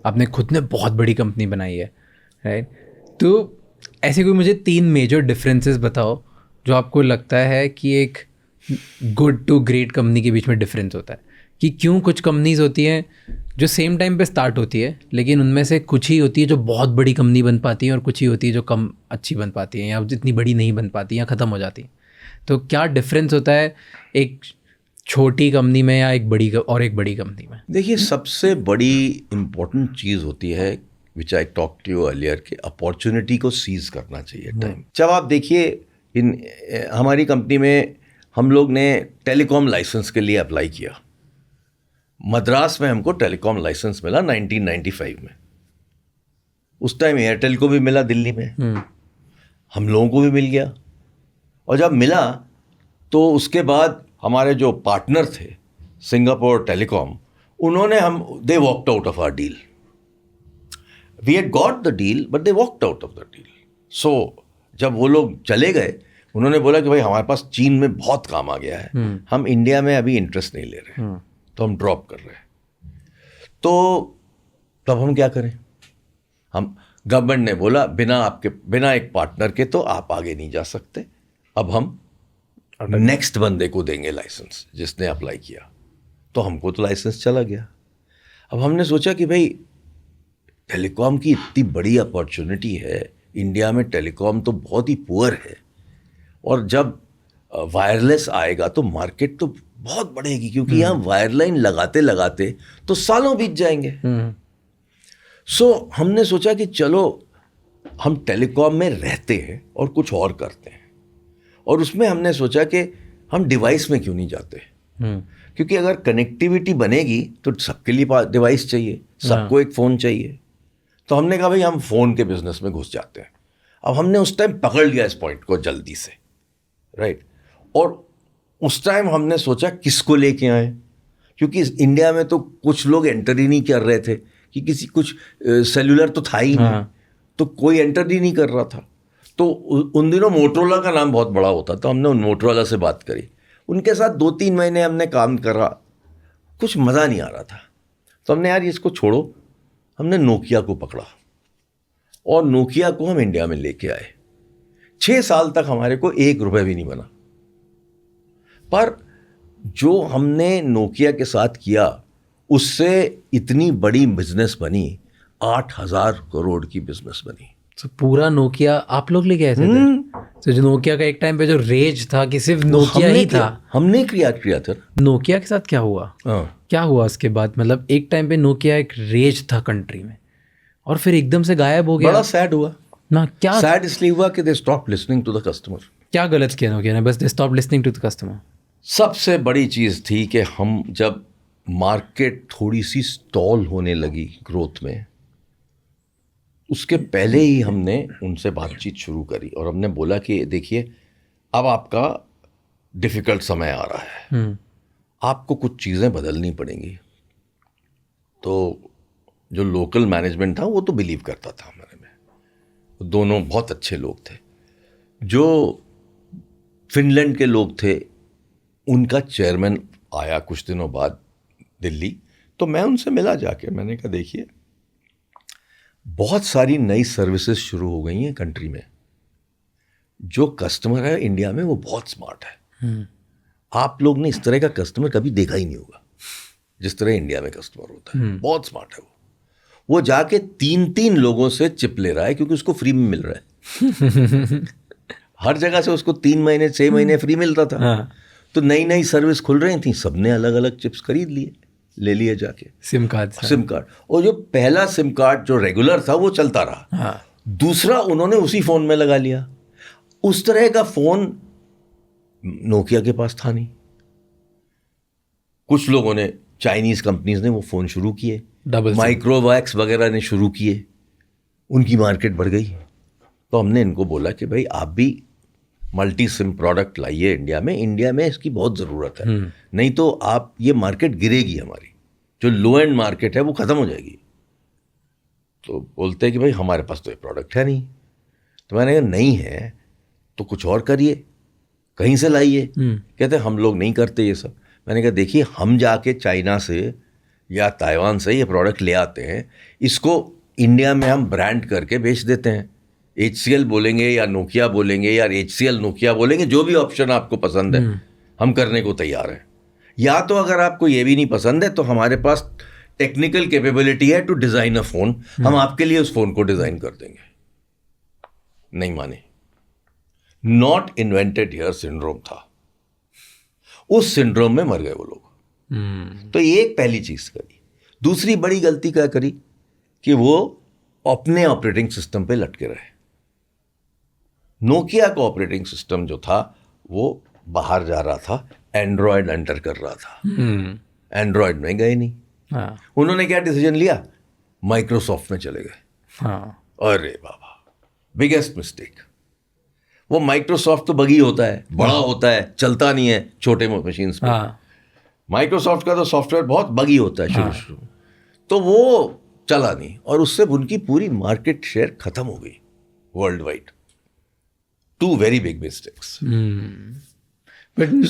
आपने खुद ने बहुत बड़ी कंपनी बनाई है, राइट? तो ऐसे कोई मुझे 3 मेजर डिफरेंसेस बताओ जो आपको लगता है कि एक गुड टू ग्रेट कंपनी के बीच में डिफरेंस होता है, कि क्यों कुछ कंपनीज होती हैं जो सेम टाइम पे स्टार्ट होती है, लेकिन उनमें से कुछ ही होती है जो बहुत बड़ी कंपनी बन पाती है और कुछ ही होती है जो कम अच्छी बन पाती है या जितनी बड़ी नहीं बन पाती या ख़त्म हो जाती है। तो क्या डिफरेंस होता है एक छोटी कंपनी में या एक बड़ी कंपनी में? देखिए, सबसे बड़ी इंपॉर्टेंट चीज़ होती है which I talk to you earlier, कि अपॉर्चुनिटी को सीज करना चाहिए टाइम। जब आप देखिए, हमारी कंपनी में हम लोग ने टेलीकॉम लाइसेंस के लिए अप्लाई किया। मद्रास में हमको टेलीकॉम लाइसेंस मिला 1995 में। उस टाइम एयरटेल को भी मिला दिल्ली में, हम लोगों को भी मिल गया। और जब मिला तो उसके बाद हमारे जो पार्टनर थे सिंगापुर टेलीकॉम, उन्होंने they walked out of our deal. We had got the deal, but they walked out of the deal. So, जब वो लोग चले गए, उन्होंने बोला कि भाई हमारे पास चीन में बहुत काम आ गया है, हम इंडिया में अभी इंटरेस्ट नहीं ले रहे, तो हम ड्रॉप कर रहे हैं। तो तब हम क्या करें? हम गवर्नमेंट ने बोला बिना एक पार्टनर के तो आप आगे नहीं जा सकते, अब हम नेक्स्ट बंदे को देंगे लाइसेंस जिसने अप्लाई किया। तो हमको तो लाइसेंस चला गया। अब हमने सोचा कि भाई टेलीकॉम की इतनी बड़ी अपॉर्चुनिटी है, इंडिया में टेलीकॉम तो बहुत ही पुअर है, और जब वायरलेस आएगा तो मार्केट तो बहुत बढ़ेगी, क्योंकि यहाँ वायरलाइन लगाते लगाते तो सालों बीत जाएंगे। सो हमने सोचा कि चलो हम टेलीकॉम में रहते हैं और कुछ और करते हैं, और उसमें हमने सोचा कि हम डिवाइस में क्यों नहीं जाते, क्योंकि अगर कनेक्टिविटी बनेगी तो सबके लिए डिवाइस चाहिए, सबको एक फ़ोन चाहिए। तो हमने कहा भाई हम फ़ोन के बिजनेस में घुस जाते हैं। अब हमने उस टाइम पकड़ लिया इस पॉइंट को जल्दी से, राइट? और उस टाइम हमने सोचा किसको लेके आए, क्योंकि इंडिया में तो कुछ लोग एंटर ही नहीं कर रहे थे, कि कुछ सेल्यूलर तो था ही नहीं, तो कोई एंटर ही नहीं कर रहा था। तो उन दिनों मोटरोला का नाम बहुत बड़ा होता, तो हमने उन मोटरोला से बात करी, उनके साथ 2-3 महीने हमने काम करा, कुछ मज़ा नहीं आ रहा था। तो हमने यार इसको छोड़ो, हमने नोकिया को पकड़ा और नोकिया को हम इंडिया में लेके आए। 6 साल तक हमारे को 1 रुपये भी नहीं बना, पर जो हमने नोकिया के साथ किया उससे इतनी बड़ी बिजनेस बनी, 8,000 करोड़ की बिजनेस बनी। तो पूरा नोकिया आप लोग लेके आए थे? तो जो नोकिया का एक टाइम पे जो रेज था कि सिर्फ नोकिया ही था, हमने क्रिएट किया था। नोकिया के साथ क्या हुआ? क्या हुआ उसके बाद? मतलब एक टाइम पे नोकिया एक रेज था कंट्री में, और फिर एकदम से गायब हो गया। बड़ा सैड हुआ ना। क्या सैड इसलिए हुआ कि they stop listening to the customer. क्या गलत किया नोकिया ने? बस they stop listening to the customer. सबसे बड़ी चीज़ थी कि हम जब मार्केट थोड़ी सी स्टॉल होने लगी ग्रोथ में, उसके पहले ही हमने उनसे बातचीत शुरू करी और हमने बोला कि देखिए अब आपका डिफ़िकल्ट समय आ रहा है, आपको कुछ चीज़ें बदलनी पड़ेंगी। तो जो लोकल मैनेजमेंट था वो तो बिलीव करता था हमारे में, दोनों बहुत अच्छे लोग थे। जो फिनलैंड के लोग थे, उनका चेयरमैन आया कुछ दिनों बाद दिल्ली, तो मैं उनसे मिला जाके। मैंने कहा देखिए बहुत सारी नई सर्विसेज शुरू हो गई हैं कंट्री में. जो कस्टमर है इंडिया में वो बहुत स्मार्ट है. आप लोग ने इस तरह का कस्टमर कभी देखा ही नहीं होगा जिस तरह इंडिया में कस्टमर होता है. बहुत स्मार्ट है वो जाके 3-3 लोगों से चिप ले रहा है क्योंकि उसको फ्री में मिल रहा है. हर जगह से उसको 3 महीने 6 महीने फ्री मिलता था. तो नई नई सर्विस खुल रही थी, सबने अलग अलग चिप्स खरीद लिए, ले लिए जाके सिम कार्ड. और जो पहला सिम कार्ड जो रेगुलर था वो चलता रहा. दूसरा उन्होंने उसी फोन में लगा लिया. उस तरह का फोन नोकिया के पास था नहीं. कुछ लोगों ने, चाइनीज कंपनीज ने वो फोन शुरू किए, माइक्रोवैक्स वगैरह ने शुरू किए, उनकी मार्केट बढ़ गई. तो हमने इनको बोला कि भाई आप भी मल्टी सिम प्रोडक्ट लाइए इंडिया में इसकी बहुत ज़रूरत है. नहीं तो आप ये मार्केट गिरेगी, हमारी जो लो एंड मार्केट है वो ख़त्म हो जाएगी. तो बोलते हैं कि भाई हमारे पास तो ये प्रोडक्ट है नहीं. तो मैंने कहा नहीं है तो कुछ और करिए, कहीं से लाइए. कहते हम लोग नहीं करते ये सब. मैंने कहा देखिए हम जाके चाइना से या ताइवान से ये प्रोडक्ट ले आते हैं, इसको इंडिया में हम ब्रांड करके बेच देते हैं. HCL बोलेंगे या नोकिया बोलेंगे या HCL नोकिया बोलेंगे, जो भी ऑप्शन आपको पसंद है हम करने को तैयार हैं. या तो अगर आपको ये भी नहीं पसंद है तो हमारे पास टेक्निकल कैपेबिलिटी है टू डिज़ाइन अ फ़ोन, हम आपके लिए उस फ़ोन को डिज़ाइन कर देंगे. नहीं माने. नॉट इन्वेंटेड हियर सिंड्रोम था. उस सिंड्रोम में मर गए वो लोग. तो ये एक पहली चीज करी. दूसरी बड़ी गलती क्या करी कि वो अपने ऑपरेटिंग सिस्टम पे लटके रहे. नोकिया का ऑपरेटिंग सिस्टम जो था वो बाहर जा रहा था, एंड्रॉयड एंटर कर रहा था. एंड्रॉयड में गए नहीं. उन्होंने क्या डिसीजन लिया, माइक्रोसॉफ्ट में चले गए. अरे बाबा, बिगेस्ट मिस्टेक. वो माइक्रोसॉफ्ट तो बगी होता है, बड़ा होता है, चलता नहीं है छोटे मशीन्स पे. माइक्रोसॉफ्ट का तो सॉफ्टवेयर बहुत बगी होता है शुरू में. तो वो चला नहीं और उससे उनकी पूरी मार्केट शेयर खत्म हो गई world wide. 2 very big mistakes.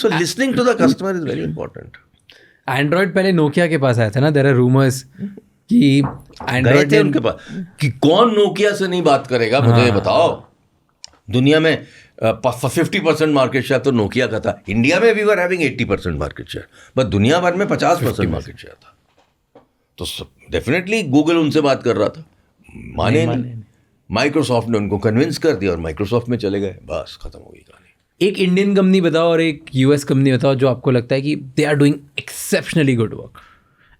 So listening to the customer is very important. Android पहले नोकिया के पास आया था ना. देयर आर रूमर्स कि एंड्रॉयड थे उनके पास. कि कौन नोकिया से नहीं बात करेगा, मुझे ये बताओ. दुनिया में 50% मार्केट शेयर तो नोकिया का था. इंडिया में we were having 80% market share, but दुनिया भर में 50% मार्केट शेयर था. तो डेफिनेटली गूगल उनसे बात कर रहा था, माने नहीं. माइक्रोसॉफ्ट ने उनको कन्विंस कर दिया और माइक्रोसॉफ्ट में चले गए. बस खत्म हो गई कहानी. एक इंडियन कंपनी बताओ और एक US कंपनी बताओ जो आपको लगता है कि they are doing exceptionally good work.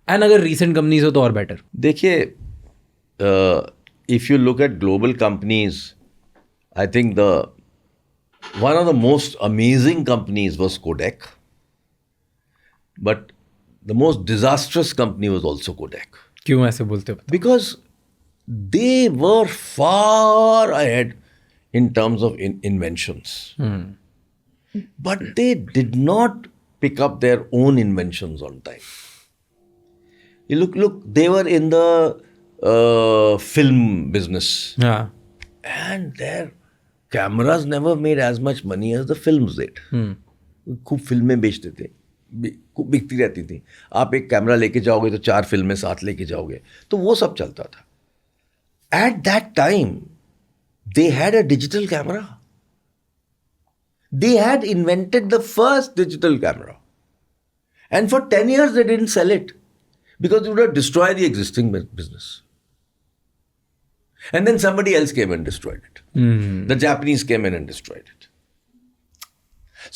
And अगर रीसेंट कंपनीज हो तो और बेटर. देखिए, if you look at global companies, I think one of the most amazing companies was Kodak, but the most disastrous company was also Kodak. क्यों ऐसे बोलते हो? Because they were far ahead in terms of inventions, but they did not pick up their own inventions on time. You look, they were in the film business, and their cameras never made as much money as the films did. खूब फिल्में बेचते थे, खूब बिकती रहती थी. आप एक कैमरा लेके जाओगे तो 4 फिल्में साथ लेके जाओगे, तो वो सब चलता था. At that time, they had a digital camera. They had invented the first digital camera. And for 10 years, they didn't sell it because it would have destroyed the existing business. And then somebody else came and destroyed it. The Japanese came in and destroyed it.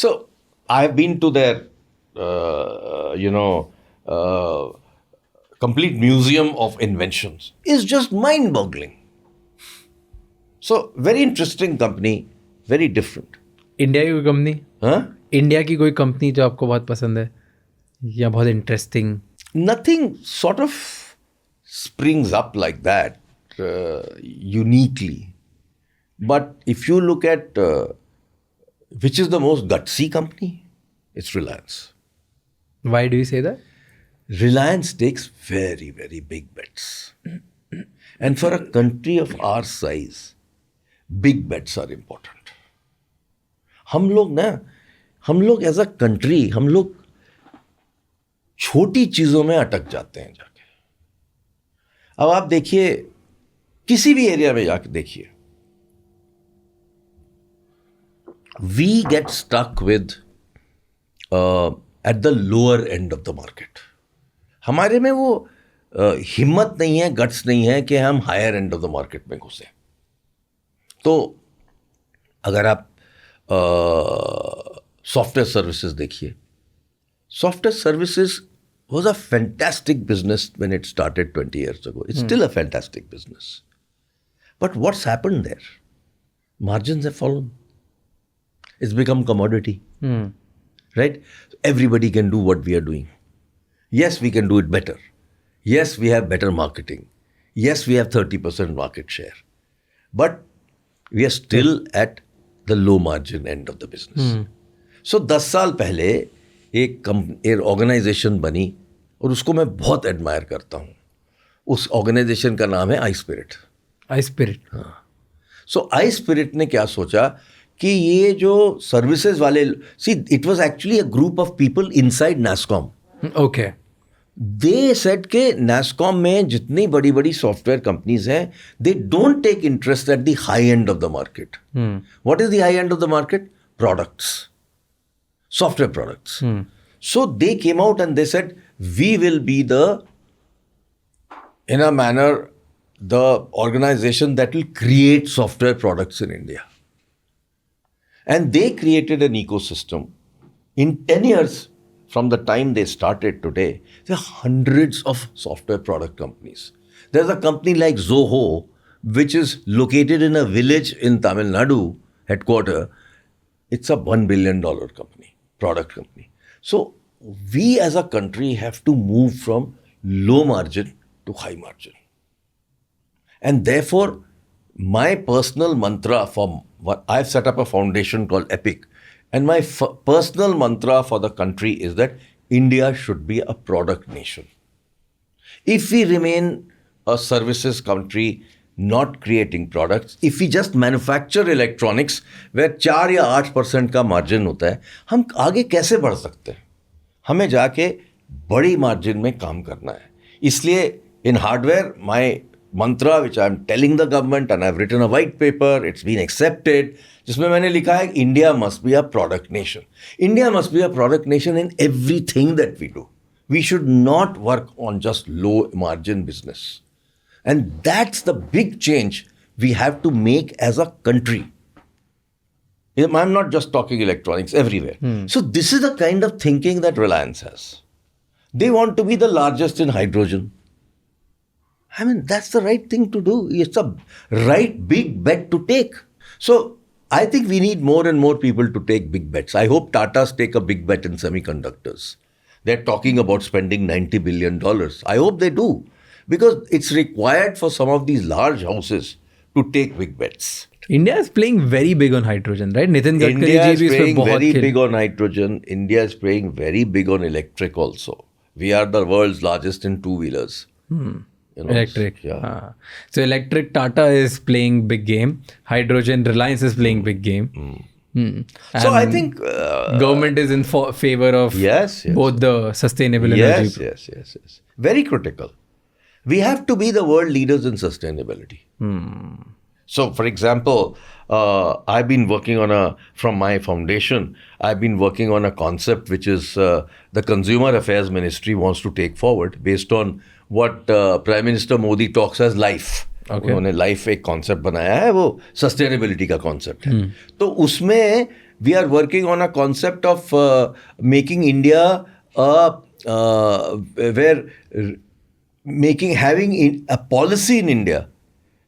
So I have been to their, complete museum of inventions. It's just mind-boggling. So very interesting company, very different. India की कोई कंपनी? इंडिया की कोई कंपनी जो आपको बहुत पसंद है या बहुत interesting? Nothing sort of springs up like that. Uniquely, but if you look at which is the most gutsy company, it's Reliance. Why do you say that? Reliance takes very, very big bets, and for a country of our size, big bets are important. हम लोग एज अ कंट्री हम लोग छोटी चीजों में अटक जाते हैं जाके. अब आप देखिए, किसी भी एरिया में जाकर देखिए, we get stuck with at the lower end of the market. हमारे में वो हिम्मत नहीं है, गट्स नहीं है कि हम higher end of the market में घुसे. तो अगर आप सॉफ्टवेयर सर्विसेज देखिए, software services was a fantastic business when it started 20 years ago. It's still a fantastic business. But what's happened there? Margins have fallen. It's become commodity. Right? Everybody can do what we are doing. Yes, we can do it better. Yes, we have better marketing. Yes, we have 30% market share. But we are still at the low margin end of the business. So 10 साल पहले एक ऑर्गेनाइजेशन बनी और उसको मैं बहुत एडमायर करता हूँ. उस ऑर्गेनाइजेशन का नाम है आई स्पिरिट. आई स्पिरिट. हाँ. सो आई स्पिरिट ने क्या सोचा कि ये जो सर्विसेज वाले, see it was actually a group of people inside NASSCOM. Okay. They said के नैस्कॉम में जितनी बड़ी बड़ी सॉफ्टवेयर कंपनीज हैं, they don't take interest at the high end of the market. What is the high end of the market? Products, software products. So they came out and they said, we will be in a manner, the organization that will create software products in India. And they created an ecosystem. In 10 years from the time they started today, there are hundreds of software product companies. There's a company like Zoho, which is located in a village in Tamil Nadu, headquarter. It's a $1 billion company. Product company. So we as a country have to move from low margin to high margin. And therefore, my personal mantra I've set up a foundation called EPIC. And my personal mantra for the country is that India should be a product nation. If we remain a services country, not creating products, if we just manufacture electronics where 4 या 8% का मार्जिन होता है, हम आगे कैसे बढ़ सकते हैं? हमें जाके बड़ी मार्जिन में काम करना है. इसलिए in hardware, my mantra which I'm telling the government, and I've written a white paper, it's been accepted, जिसमें मैंने लिखा है India must be a product nation. India must be a product nation in everything that we do. We should not work on just low margin business. And that's the big change we have to make as a country. I'm not just talking electronics, everywhere. So this is the kind of thinking that Reliance has. They want to be the largest in hydrogen. I mean, that's the right thing to do. It's a right big bet to take. So I think we need more and more people to take big bets. I hope Tata's take a big bet in semiconductors. They're talking about spending $90 billion. I hope they do. Because it's required for some of these large houses to take big bets. India is playing very big on hydrogen, right? Nitin Gadkari India ji is bhi isme playing bahut very khel- big on hydrogen. India is playing very big on electric also. We are the world's largest in two-wheelers. Electric. Yeah. So electric, Tata is playing big game. Hydrogen, Reliance is playing big game. So I think government is in favor of yes. both the sustainable energy. Yes. Very critical. We have to be the world leaders in sustainability. So, for example, I've been working from my foundation, I've been working on a concept which is the Consumer Affairs Ministry wants to take forward based on what Prime Minister Modi talks as life. Okay. उन्होंने लाइफ एक कॉन्सेप्ट बनाया है, वो सस्टेनेबिलिटी का कॉन्सेप्ट है. तो उसमें we are working on a concept of making India having a policy in India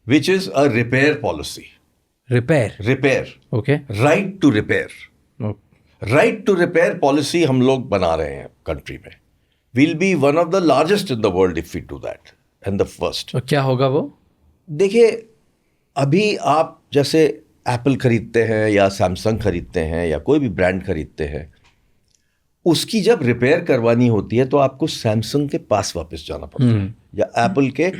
which is a repair policy. Repair. Okay. Right to repair. Okay. Right to repair policy हम लोग बना रहे हैं कंट्री में. We'll be one of the largest in the world if we do that. And the first. तो क्या होगा वो? देखिए, अभी आप जैसे एप्पल खरीदते हैं या सैमसंग खरीदते हैं या कोई भी ब्रांड खरीदते हैं, उसकी जब रिपेयर करवानी होती है तो आपको सैमसंग के पास वापस जाना पड़ता है या एप्पल के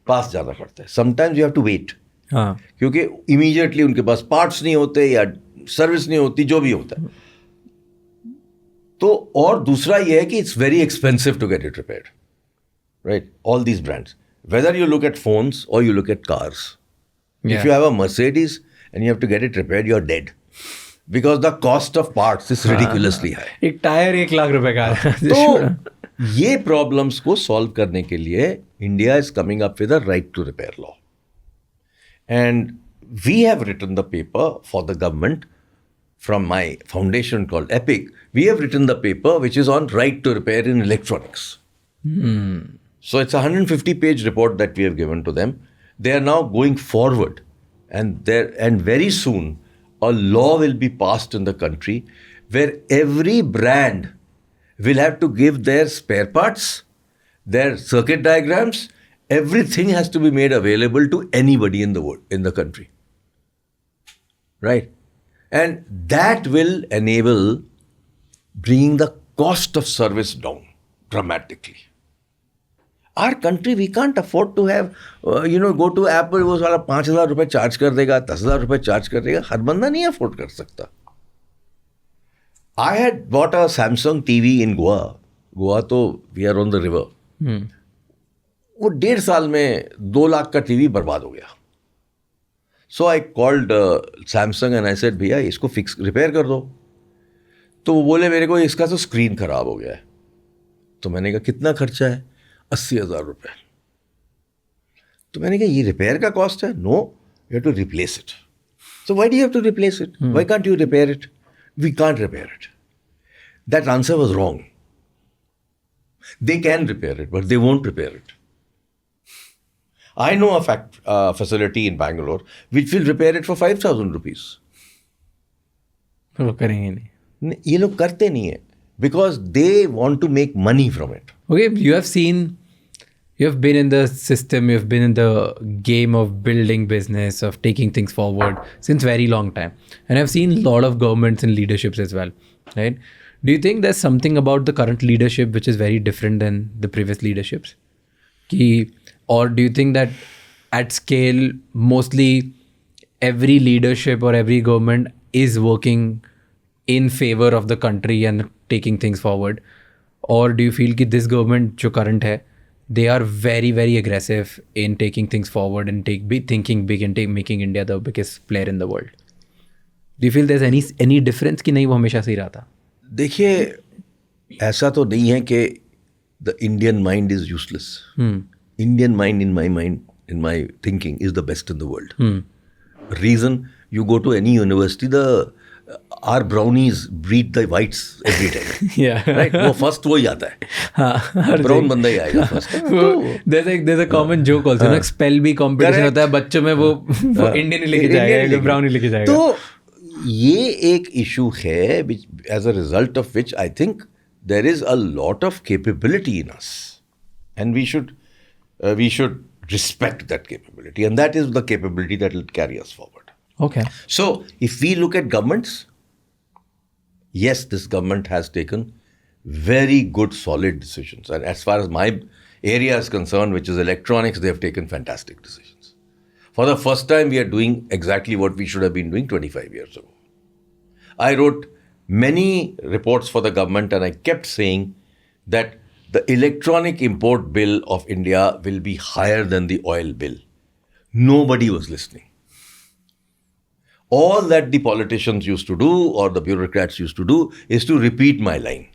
पास जाना पड़ता है. Sometimes you have to wait, क्योंकि इमीडिएटली उनके पास पार्ट्स नहीं होते या सर्विस नहीं होती, जो भी होता है. तो और दूसरा ये है कि it's very expensive to get it repaired, right? All these brands. whether you look at phones or you look at cars. Yeah. If you have a Mercedes and you have to get it repaired, you're dead. Because the cost of parts is ridiculously high. एक टायर 1 लाख रुपए का है. तो ये प्रॉब्लम्स को सॉल्व करने के लिए India is coming up with a right to repair law. And we have written the paper for the government from my foundation called EPIC. We have written the paper which is on right to repair in electronics. So it's a 150-page report that we have given to them. They are now going forward, and very soon a law will be passed in the country where every brand will have to give their spare parts, their circuit diagrams, everything has to be made available to anybody in the world, in the country. Right? And that will enable bringing the cost of service down dramatically. Our country, we can't afford to have, go to Apple, वो साला 5,000 रुपए चार्ज कर देगा, 10,000 रुपए चार्ज कर देगा. हर बंदा नहीं अफोर्ड कर सकता. I had bought a Samsung TV in Goa. Goa तो we are on the river. वो 1.5 साल में 2 लाख का टीवी बर्बाद हो गया. So I called Samsung and I said, भैया इसको रिपेयर कर दो. तो वो बोले मेरे को इसका तो स्क्रीन खराब हो गया है. तो मैंने कहा कितना खर्चा है? 80,000 रुपये. तो मैंने कहा ये रिपेयर का कॉस्ट है? No, you have to replace it. So why do you have to replace it? Why can't you repair it? We can't repair it. That answer was wrong. They can repair it but they won't repair it. I know a facility in Bangalore which will repair it for 5,000 rupees. वो करेंगे नहीं. ये लोग करते नहीं है because they want to make money from it. Okay, you have been in the system, you have been in the game of building business, of taking things forward since very long time. And I've seen a lot of governments and leaderships as well, right? Do you think there's something about the current leadership which is very different than the previous leaderships? Or do you think that at scale, mostly every leadership or every government is working in favor of the country and taking things forward? Or do you feel that this government, जो current है, they are very, very aggressive in taking things forward and thinking big and making India the biggest player in the world? Do you feel there's any difference कि नहीं वो हमेशा सही रहा था? देखिए, ऐसा तो नहीं है कि the Indian mind is useless. Indian mind, in my thinking, is the best in the world. Reason, you go to any university, our brownies breed the whites every time. Yeah. Right? वो first वो ही आता है. Brown बंदा ही आएगा first. There's a common joke also, ना spell bee competition होता है बच्चों में, वो Indian ही लेके जाएगा, brown ही लेके जाएगा. तो ये एक issue है, which, as a result of which I think there is a lot of capability in us, and we should respect that capability, and that is the capability that will carry us forward. Okay. So if we look at governments, yes, this government has taken very good, solid decisions, and as far as my area is concerned, which is electronics, they have taken fantastic decisions. For the first time, we are doing exactly what we should have been doing 25 years ago. I wrote many reports for the government, and I kept saying that the electronic import bill of India will be higher than the oil bill. Nobody was listening. All that the politicians used to do or the bureaucrats used to do is to repeat my line.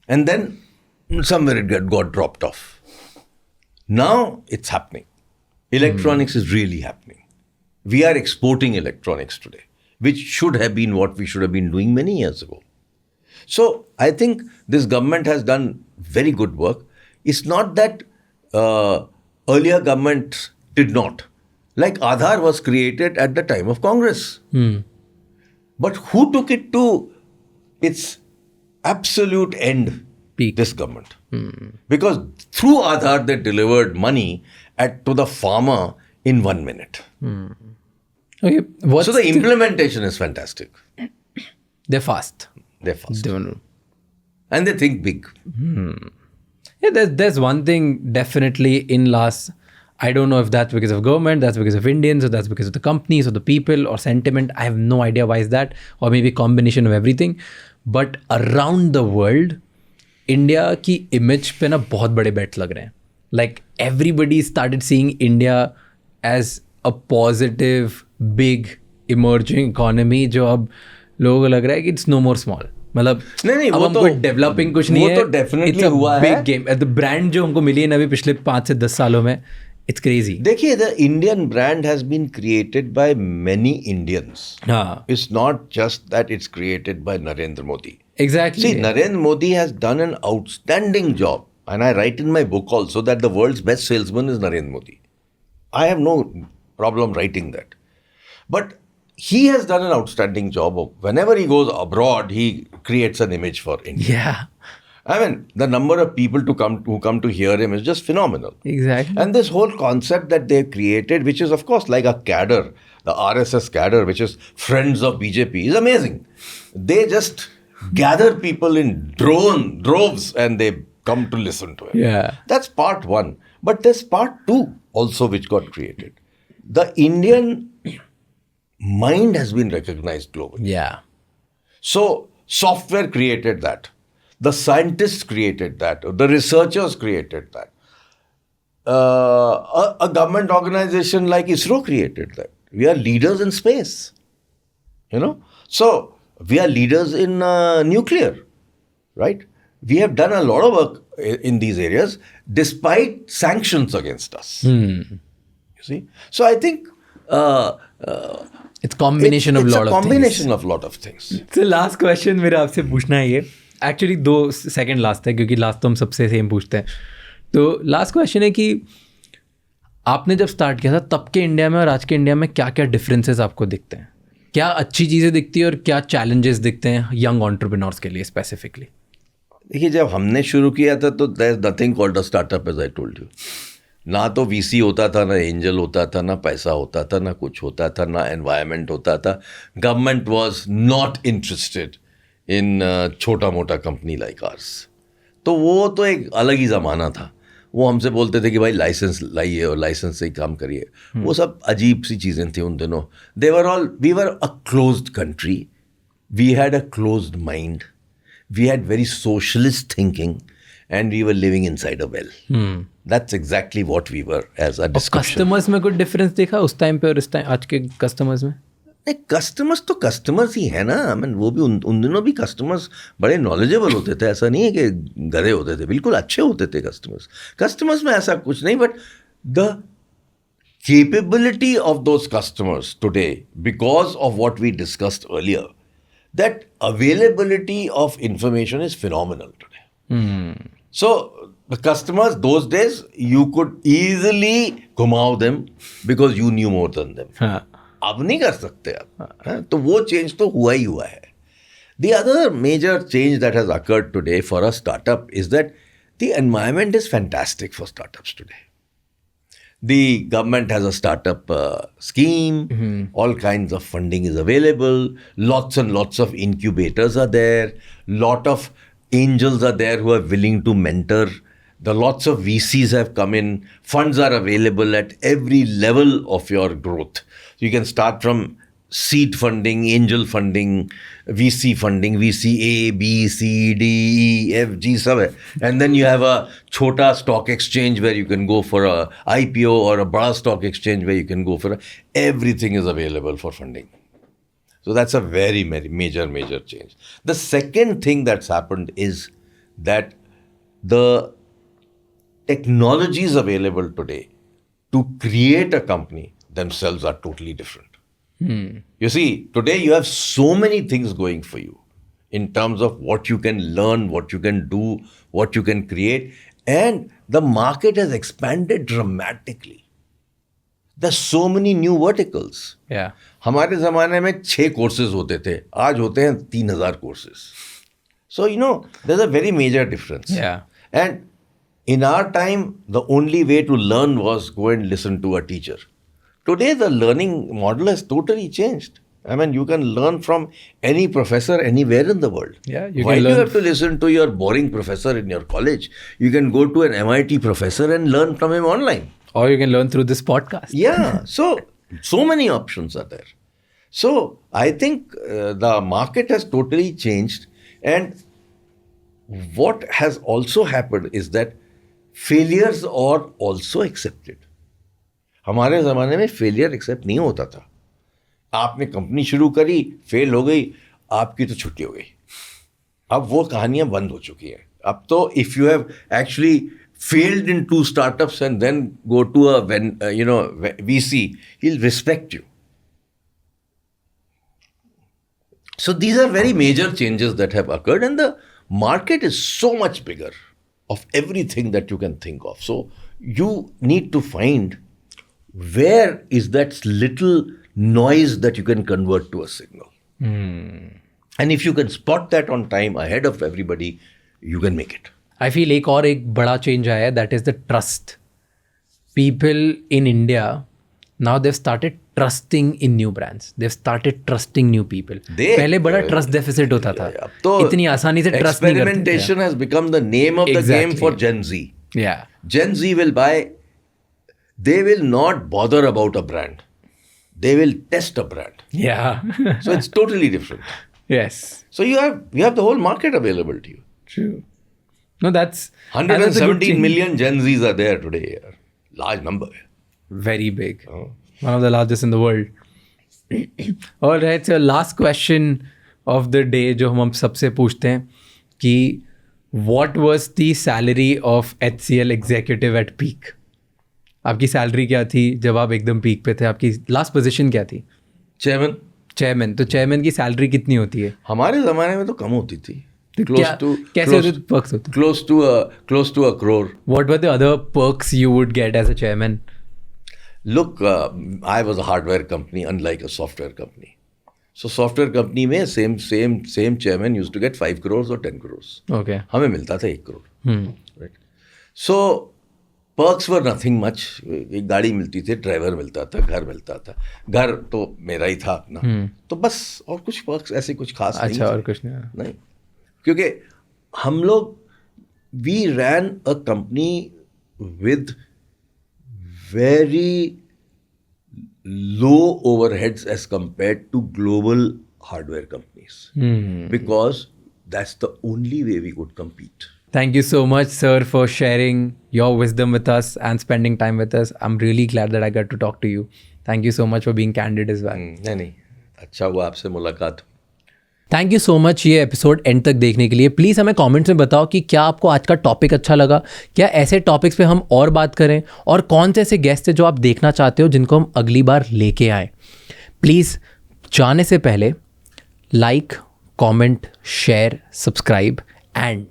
And then somewhere it got dropped off. Now it's happening. Electronics is really happening. We are exporting electronics today, which should have been what we should have been doing many years ago. So I think this government has done very good work. It's not that earlier governments did not. Like Aadhaar was created at the time of Congress. But who took it to its absolute end? Peak. This government. Because through Aadhaar they delivered money to the farmer in 1 minute. Okay. So the implementation is fantastic. They're fast. They're fast. And they think big. Yeah, there's one thing definitely in last, I don't know if that's because of government, that's because of Indians, or that's because of the companies or the people or sentiment. I have no idea why is that, or maybe a combination of everything. But around the world, India की image पे ना बहुत बड़े bets लग रहे हैं. Like everybody started seeing India as a positive, big, emerging economy जो अब लोगों को लग रहा है कि it's no more small. मतलब नहीं, अब वो हमको तो डेवलपिंग कुछ नहीं वो है. तो definitely It's a हुआ big है. game. The brand जो हमको मिली है ना अभी पिछले 5 से 10 सालों में, it's crazy. देखिए, the Indian brand has been created by many Indians. हाँ. It's not just that it's created by Narendra Modi. Exactly. See, Narendra Modi has done an outstanding job. And I write in my book also that the world's best salesman is Narendra Modi. I have no problem writing that. But he has done an outstanding job of whenever he goes abroad, he creates an image for India. Yeah. I mean, the number of people who come to hear him is just phenomenal. Exactly. And this whole concept that they've created, which is of course like a cadre, the RSS cadre, which is friends of BJP, is amazing. They just gather people in droves and they come to listen to him. Yeah. That's part one. But there's part two also which got created. The Indian mind has been recognized globally. Yeah. So software created that. The scientists created that. The researchers created that. A government organization like ISRO created that. We are leaders in space. So we are leaders in nuclear, right? We have done a lot of work in these areas despite sanctions against us. You see? So I think it's combination of lot of things. It's a combination of lot of things. So last question मेरा आपसे पूछना है ये. Actually 2 सेकंड लास्ट है क्योंकि लास्ट तो हम सबसे सेम पूछते हैं. तो लास्ट क्वेश्चन है कि आपने जब स्टार्ट किया था तब के इंडिया में और आज के इंडिया में क्या क्या डिफरेंसेस आपको दिखते हैं? क्या अच्छी चीज़ें दिखती है और क्या चैलेंजेस दिखते हैं यंग एंटरप्रेन्योर्स के लिए स्पेसिफिकली? देखिए, जब हमने शुरू किया था तो there is nothing called a startup, as I told you. ना तो वीसी होता था, ना एंजल होता था, ना पैसा होता था, ना कुछ होता था, ना एनवायरनमेंट होता था. Government was not interested in छोटा मोटा कंपनी लाइक आर्स. तो वो तो एक अलग ही ज़माना था. वो हमसे बोलते थे कि भाई लाइसेंस लाइए और लाइसेंस से ही काम करिए. वो सब अजीब सी चीज़ें थी उन दिनों. We were a closed country. We had a closed mind. We had very socialist thinking and we were living inside a well. That's exactly what we were as a discussion. Customers में कुछ डिफरेंस देखा उस टाइम पे और इस टाइम आज के कस्टमर्स में? नहीं, कस्टमर्स तो कस्टमर्स ही है ना. I mean, वो भी उन दिनों भी कस्टमर्स बड़े नॉलेजेबल होते थे. ऐसा नहीं है कि गधे होते थे, बिल्कुल अच्छे होते थे कस्टमर्स. कस्टमर्स में ऐसा कुछ नहीं, but the capability of those customers today, because of what we discussed earlier, that availability of information is phenomenal today. So the customers those days, you could easily घुमाओ them because you knew more than them. अब नहीं कर सकते आप. तो वो चेंज तो हुआ ही हुआ है. The other major change that has occurred today for a startup is that the environment is fantastic for startups today. The government has a startup scheme. All kinds of funding is available. Lots and lots of incubators are there. Lot of angels are there who are willing to mentor. Lots of VCs have come in. Funds are available at every level of your growth. You can start from seed funding, angel funding, VC funding, VC A, B, C, D, E, F, G, सब है. And then you have a छोटा stock exchange where you can go for a IPO or a बड़ा stock exchange where you can go for everything is available for funding. So that's a very, very major change. The second thing that's happened is that the technologies available today to create a company themselves are totally different. You see, today you have so many things going for you in terms of what you can learn, what you can do, what you can create, and the market has expanded dramatically. There's so many new verticals. Yeah. हमारे ज़माने में 6 courses होते थे, आज होते हैं 3000 courses. So, there's a very major difference. Yeah. And in our time, the only way to learn was go and listen to a teacher. Today, the learning model has totally changed. I mean, you can learn from any professor anywhere in the world. Yeah, Why do you have to listen to your boring professor in your college? You can go to an MIT professor and learn from him online. Or you can learn through this podcast. Yeah, so many options are there. So I think the market has totally changed. And what has also happened is that failures are also accepted. हमारे ज़माने में फेलियर एक्सेप्ट नहीं होता था. आपने कंपनी शुरू करी, फेल हो गई, आपकी तो छुट्टी हो गई. अब वो कहानियां बंद हो चुकी हैं. अब तो if you have actually failed in 2 startups and then go to a VC, he'll respect you. So these are very major changes that have occurred, and the market is so much bigger of everything that you can think of. So you need to find where is that little noise that you can convert to a signal. And if you can spot that on time ahead of everybody, you can make it. I feel एक बड़ा change आया है, that is the trust. People in India, now they've started trusting in new brands. They've started trusting new people. पहले बड़ा trust deficit होता था. तो इतनी आसानी से trust नहीं करते थे. Experimentation has become the name of the game for Gen Z. Yeah. Gen Z will buy, they will not bother about a brand. They will test a brand. Yeah. So it's totally different. Yes. So you have the whole market available to you. True. No, that's 117 million Gen Zs are there today. Large number. Very big. One of the largest in the world. All right, so last question of the day जो हम सबसे पूछते हैं कि what was the salary of HCL executive at peak? आपकी सैलरी क्या थी जब आप एकदम पीक पे थे? आपकी लास्ट पोजीशन क्या थी? चेयरमैन. तो चेयरमैन की सैलरी कितनी होती है? हमारे ज़माने में तो कम होती थी. कैसे perks होते? Close to a crore. What were the other perks you would get as a chairman? Look, I was a hardware company, unlike a software company. So software company में same chairman used to get 5 crores or 10 crores. Okay. हमें मिलता था 1 crore. Right. So perks were nothing much. एक गाड़ी मिलती थी, ड्राइवर मिलता था, घर मिलता था. घर तो मेरा ही था अपना. तो बस और कुछ perks ऐसे कुछ खास नहीं. अच्छा, और कुछ नहीं. क्योंकि हम लोग we ran a company with very low overheads as compared to global hardware companies. Because that's the only way we could compete. Thank you so much, sir, for sharing your wisdom with us and spending time with us. I'm really glad that I got to talk to you. Thank you so much for being candid as well. नहीं, अच्छा हुआ आपसे मुलाकात. थैंक यू सो मच ये एपिसोड एंड तक देखने के लिए. प्लीज़ हमें कमेंट्स में बताओ कि क्या आपको आज का टॉपिक अच्छा लगा, क्या ऐसे टॉपिक्स पे हम और बात करें, और कौन से ऐसे गेस्ट है जो आप देखना चाहते हो जिनको हम अगली बार लेके आएँ. प्लीज़ जाने से पहले like, comment, share, subscribe and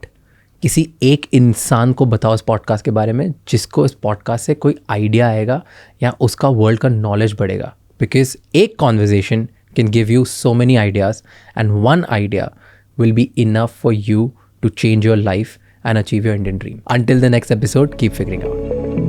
किसी एक इंसान को बताओ इस पॉडकास्ट के बारे में जिसको इस पॉडकास्ट से कोई आइडिया आएगा या उसका वर्ल्ड का नॉलेज बढ़ेगा. बिकॉज एक conversation can give you so many ideas, and one idea will be enough for you to change your life and achieve your Indian dream. Until the next episode, keep figuring out.